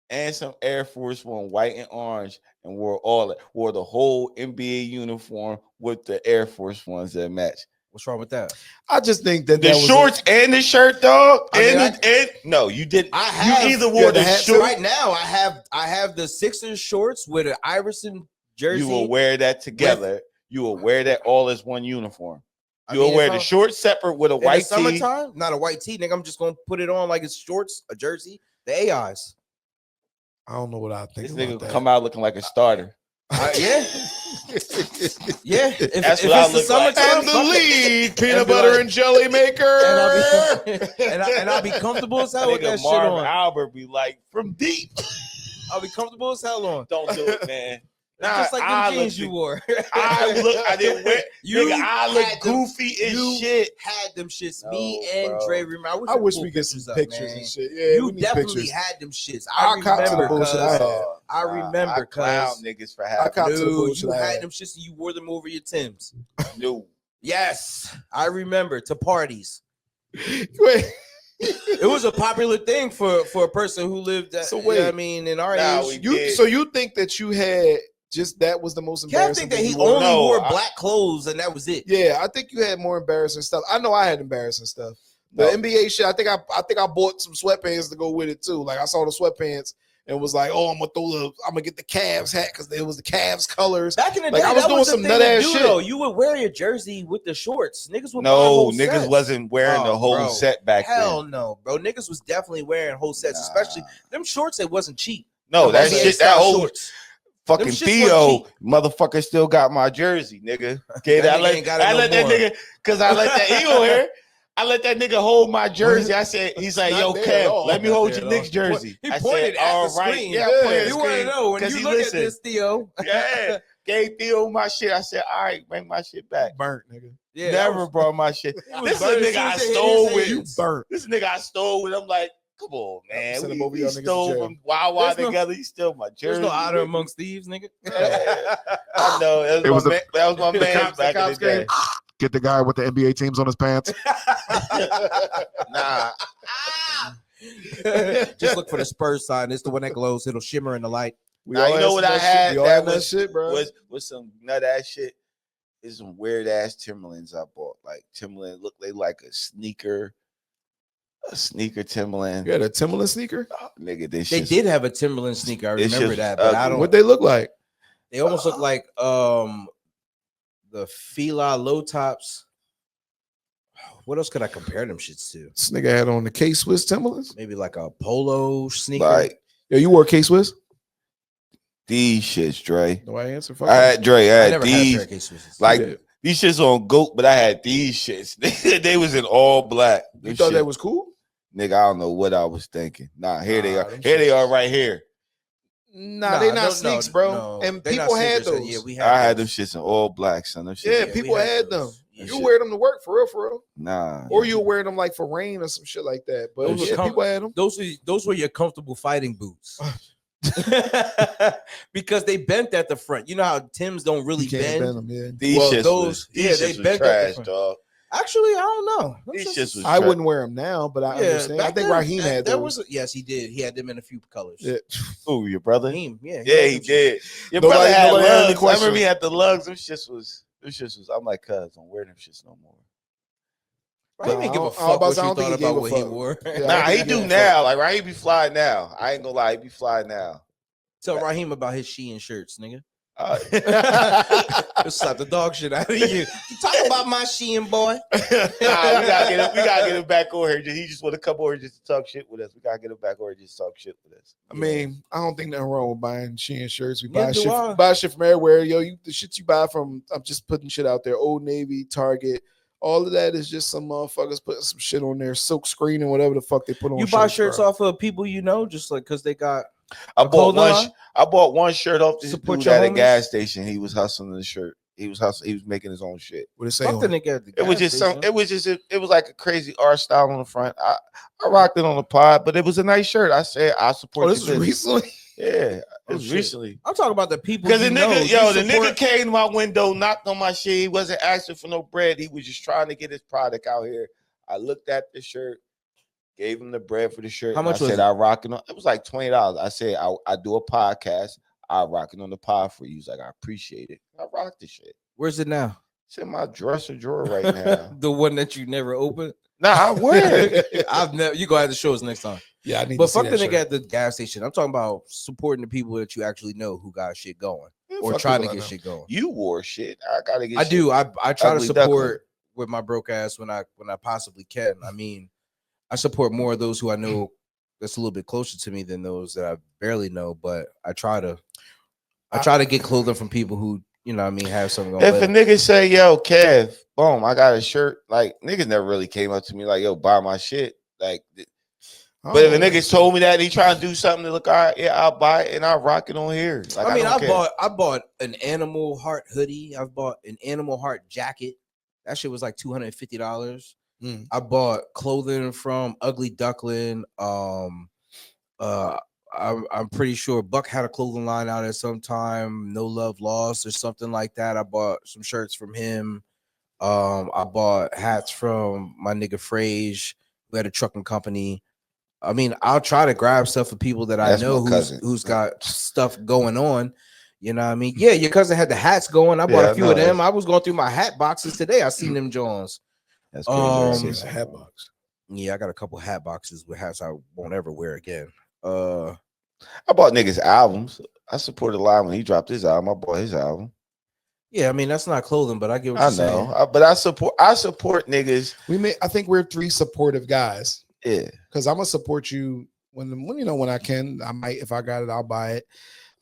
and some Air Force One white and orange, and wore the whole NBA uniform with the Air Force Ones that match. What's wrong with that? I just think that The that was shorts and the shirt, dog. I mean, And no, you didn't. I have- you either you wore had the the hat short. Right now, I have the Sixers shorts with an Iverson jersey. You will wear that together. You will wear that all as one uniform. I You will mean, wear if the I'm- shorts separate with a in the white tee. summertime, not a white tee, nigga. I'm just gonna put it on like it's shorts, a jersey, the AIs. I don't know what I think This about nigga that. come out looking like a starter. Yeah, yeah. If, That's if what I it's the look like. summertime, And the fuck it. lead peanut And be butter like- and jelly maker. and I'll be comfortable as hell with that Nigga shit Marv on. Albert be like, from deep. I'll be comfortable as hell on. Don't do it, man. Nah, Just like I the jeans look- you wore. I didn't wear. You nigga, I look had them- goofy as you shit. had them shits. No, Me and bro. Dre remember. I could wish pull we get some up, pictures man. and shit. Yeah, You we need definitely pictures. had them shits. I'll cop to the remember, bullshit I cuz. had. I remember, I clown cuz. niggas for I having. cop to the No, bullshit you I had had. them shits and you wore them over your Timbs. No. Yes, I remember, to parties. Wait, It was a popular thing for a person who lived at, So you know what I wait. mean, in our Nah, age. we- so you think that you had just that was the most Can't embarrassing think that thing he you wore? only No, wore I- black clothes and that was it. Yeah, I think you had more embarrassing stuff. I know I had embarrassing stuff. The No. NBA shit, I think I bought some sweatpants to go with it too. Like I saw the sweatpants and was like, oh, I'm gonna get the Cavs hat because it was the Cavs colors. Back in the Like, day, I was that doing was some the thing nut-ass to do, shit. though. You would wear your jersey with the shorts. Niggas would buy No, whole niggas sets. wasn't wearing the Oh, whole bro. set back Hell then. no, bro. Niggas was definitely wearing whole sets, Nah. especially them shorts. It wasn't cheap. No, that NBA shit, that style old shorts. fucking Them shits Theo weren't motherfucker still got my jersey, nigga. Okay, That I nigga let, ain't got it I no let that more. nigga, cause I let that ego here. I let that nigga hold my jersey. I said, he's like, Not yo, there at Kev, all. let me Not hold there your at all. Knicks jersey. He I pointed said, at all the right. screen. Yeah, I pointed at the You want to screen. know when 'Cause you he look at listened. this, Theo. Yeah, gave Theo my shit. I said, all right, bring my shit back. Burnt, nigga. Yeah, Never brought my shit. was This is a burnt as nigga soon I as it hit stole his with. hands. Burnt. This nigga I stole with. I'm like, come on, man. Send him We, over we y'all niggas to stole jail. from Wawa There's no- together. He stole my jersey. There's no honor amongst thieves, nigga. Yeah. I know. That was my The man cops- the back in the cops day. came. Get the guy with the NBA teams on his pants. Nah. Just look for the Spurs sign. It's the one that glows. It'll shimmer in the light. Now you know what I had We all that had shit, bro. was some nut ass shit. Is some weird ass Timberlands I bought. Like Timberland look they like a sneaker Timberland. You had a Timberland sneaker? Oh, nigga, this They did have a Timberland sneaker. I remember that, but I don't. What they look like? They almost look like the Fila low tops. What else could I compare them shits to? This nigga had on the K-Swiss Timberlands. Maybe like a polo sneaker. Like, yo, you wore K-Swiss? These shits, Dre. No, I answer. I had Dre. I had never these. had a pair of K-Swisses. Like these shits on GOAT, but I had these shits. they was in all black. You thought that was cool? Nigga, I don't know what I was thinking. Nah, here they are. them Here they shits. are right here. Nah, they not sneaks, bro. And they people not had sneakers. those. Yeah, we I had those. them shits in all black, son. Them shits. Yeah, we people had them. those. Yeah, You shit. wear them to work for real. Nah. Or you wear them like for rain or some shit like that. But Those yeah, were people had them. Those were your comfortable fighting boots. Because they bent at the front. You know how Timbs don't really You can't bend. bend them, yeah. These Well, shits those- was, yeah, these they shits was bent at the trash, front. dog. Actually, I don't know. Them These shits shits was I trash. wouldn't wear them now, but I understand. I back think then, Raheem had that those. yes, he did. He had them in a few colors. Yeah. Ooh, your brother? Raheem, yeah, Yeah, had he them shits. did. Your Nobody- brother had nobody had any lugs. I questions. remember he had the lugs. Them shits was. I'm like, cuz, don't wear them shits no more. Raheem didn't give I a was fuck about to what say, I you don't think thought he gave about a what he fuck. wore. Yeah, I Nah, don't he think do gave a now. Like Raheem be fly now. I ain't gonna lie, he be fly now. Tell Raheem about his Shein shirts, nigga. Nah, Just slap the dog shit out of you. You talk about my Shein, boy. we gotta get him back over here. He just want to come over here just to talk shit with us. We gotta get him back over here just to talk shit with us. I mean, I don't think nothing wrong with buying Shein shirts. We Neither buy do shit, I. buy shit from everywhere. Yo, the shit you buy from, I'm just putting shit out there. Old Navy, Target, all of that is just some motherfuckers putting some shit on there, silk screen and whatever the fuck they put on. You buy shirts bro. off of people you know, just like because they got. I A bought clothing one. line? I bought one shirt off this Support dude your at a homies? gas station. He was hustling the shirt. He was hustling. He was making his own shit. What it say? Fuck on the it? nigga at the It was gas just some. station. It was like a crazy art style on the front. I rocked it on the pod, but it was a nice shirt. I said I support. Oh, this your was business. recently. Yeah, it Oh, was shit. recently. I'm talking about the people. Because the you know. nigga, You the support- nigga came to my window, knocked on my shit. He wasn't asking for no bread. He was just trying to get his product out here. I looked at the shirt, gave him the bread for the shirt. How and much I was said it? I rock it on. It was like $20. I said I do a podcast. I rock it on the pod for you. He's like, I appreciate it. I rock the shit. Where's it now? It's in my dresser drawer right now. The one that you never opened. Nah, I wear it. I've never. You gonna have to show us next time. Yeah, I need But to see fuck the that nigga shirt. at the gas station. I'm talking about supporting the people that you actually know who got shit going Yeah, or fuck trying to people I get know. shit going. You wore shit. I gotta get. I shit. do. I try to Ugly support duckling. with my broke ass when I possibly can. I mean, I support more of those who I know that's a little bit closer to me than those that I barely know. But I try to get clothing from people who what I mean have something going. If But a nigga say, "Yo, Kev, boom, I got a shirt," like niggas never really came up to me like, "Yo, buy my shit." Like, but if a nigga told me that and he trying to do something to look all right, yeah, I'll buy it and I'll rock it on here. Like, I mean, don't care. I bought an Animal Heart hoodie. I've bought an Animal Heart jacket. That shit was like $250. I bought clothing from Ugly Duckling. I'm pretty sure Buck had a clothing line out at some time. No Love Lost or something like that. I bought some shirts from him. I bought hats from my nigga Frage, who had a trucking company. I mean, I'll try to grab stuff for people that That's I know my cousin. who's got stuff going on. You know what I mean? Yeah, your cousin had the hats going. I bought Yeah, a few I of know. them. I was going through my hat boxes today. I seen them Jones. That's It's a hat box. Yeah, I got a couple hat boxes with hats I won't ever wear again. I bought niggas albums. I supported Lyle when he dropped his album. I bought his album. Yeah, I mean that's not clothing, but I get what I you're saying. know, but I support niggas. I think we're three supportive guys. Yeah, Because I'm gonna support you when I can. I might, if I got it, I'll buy it.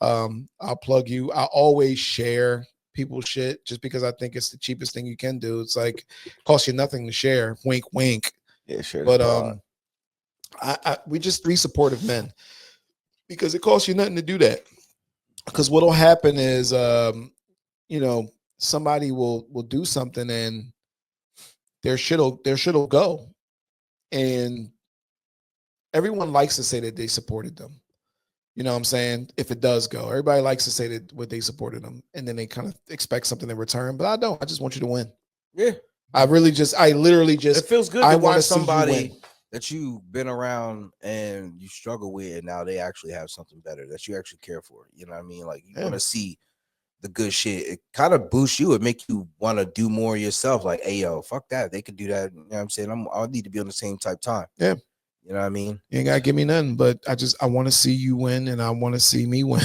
I'll plug you. I always share people's shit just because I think it's the cheapest thing you can do. It's like costs you nothing to share. Wink, wink. yeah, sure. But we just three supportive men because it costs you nothing to do that. Because what'll happen is somebody will do something and their shit'll go. And everyone likes to say that they supported them. You know what I'm saying? If it does go, everybody likes to say that what they supported them, and then they kind of expect something in return. But I don't. I just want you to win. Yeah, I literally just. it feels good I to wanna watch see you somebody win. that you've been around and you struggle with, and now they actually have something better that you actually care for. You know what I mean? Like you want to see the good shit. It kind of boosts you. It make you want to do more yourself. Like, hey, yo, fuck that. They could do that. You know what I'm saying? I need to be on the same type time. Yeah. You know what I mean? You ain't gotta give me nothing, but I want to see you win, and I want to see me win.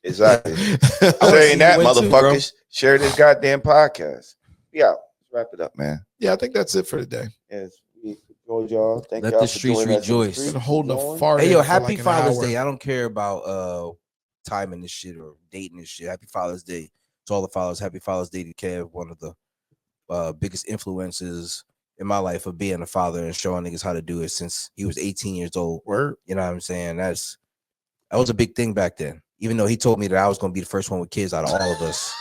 Exactly. Saying that, motherfuckers, share this goddamn podcast. Yeah, let's wrap it up, man. Yeah, I think that's it for today. Yes, we enjoyed y'all. Thank Let y'all the for streets joining us in the rejoice. streets. Been holding a fart. Hey, yo, for happy like an Father's hour. Day. I don't care about timing this shit or dating this shit. Happy Father's Day to all the fathers. Happy Father's Day to Kev, one of the biggest influences in my life of being a father and showing niggas how to do it since he was 18 years old. Word. You know what I'm saying? That was a big thing back then. Even though he told me that I was gonna be the first one with kids out of all of us.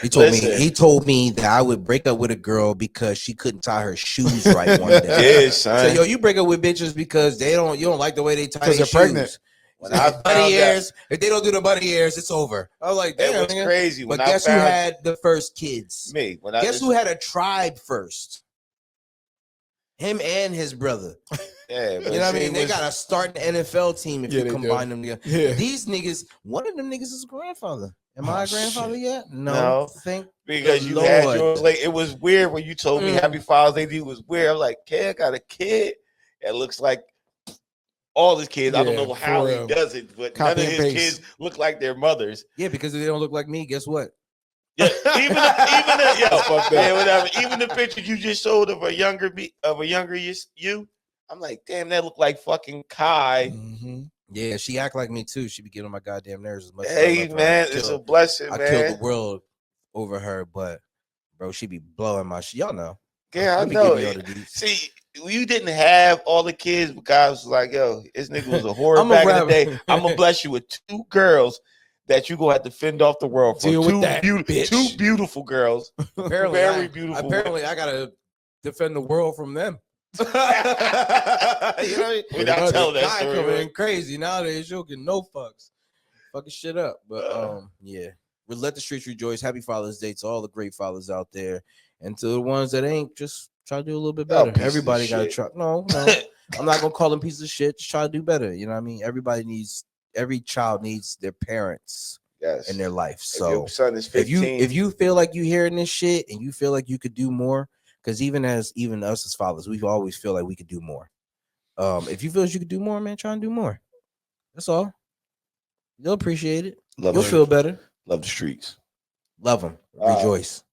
He told me that I would break up with a girl because she couldn't tie her shoes right one day. Yeah, son. So yo, you break up with bitches because you don't like the way they tie their shoes. Pregnant. When I bunny ears, if they don't do the bunny ears, it's over. I was like, damn, it was crazy. But guess who had the first kids? Me. Guess who had a tribe first? Him and his brother. Yeah, you know what I mean? They got to start an NFL team if you combine them together. Yeah. These niggas, one of them niggas is a grandfather. Am I a grandfather yet? No. Thank because you had yours. Like, it was weird when you told me Happy Father's Day. It was weird. I'm like, "Kid, I got a kid that looks like all his kids." I don't know how he does it, but none of his kids look like their mothers. Yeah, because if they don't look like me, guess what? Yeah, even the picture you just showed of a younger you, I'm like, damn, that look like fucking Kai. Mm-hmm. Yeah, she act like me too. She be getting on my goddamn nerves as much. Hey man, it's a blessing, man. I killed the world over her, but bro, she be blowing my shit. Y'all know. Yeah, I know. See, you didn't have all the kids, but guys was like, yo, this nigga was a horror back in the day. I'm gonna bless you with 2 girls that you gonna have to fend off the world for. Two beautiful girls. Very beautiful. Apparently, I gotta defend the world from them. You know what I mean? Without telling that story, coming in crazy nowadays. You'll get no fucks, fucking shit up. But yeah, we'll let the streets rejoice. Happy Father's Day to all the great fathers out there, and to the ones that ain't, just try to do a little bit better. Everybody got to try. No, I'm not gonna call them pieces of shit. Just try to do better. You know what I mean? Every child needs their parents in their life. So if your son is 15, if you feel like you hearing this shit and you feel like you could do more, because even us as fathers, we always feel like we could do more. If you feel like you could do more, man, try and do more. That's all. You'll appreciate it. You'll feel better. Love the streets. Love them. Rejoice.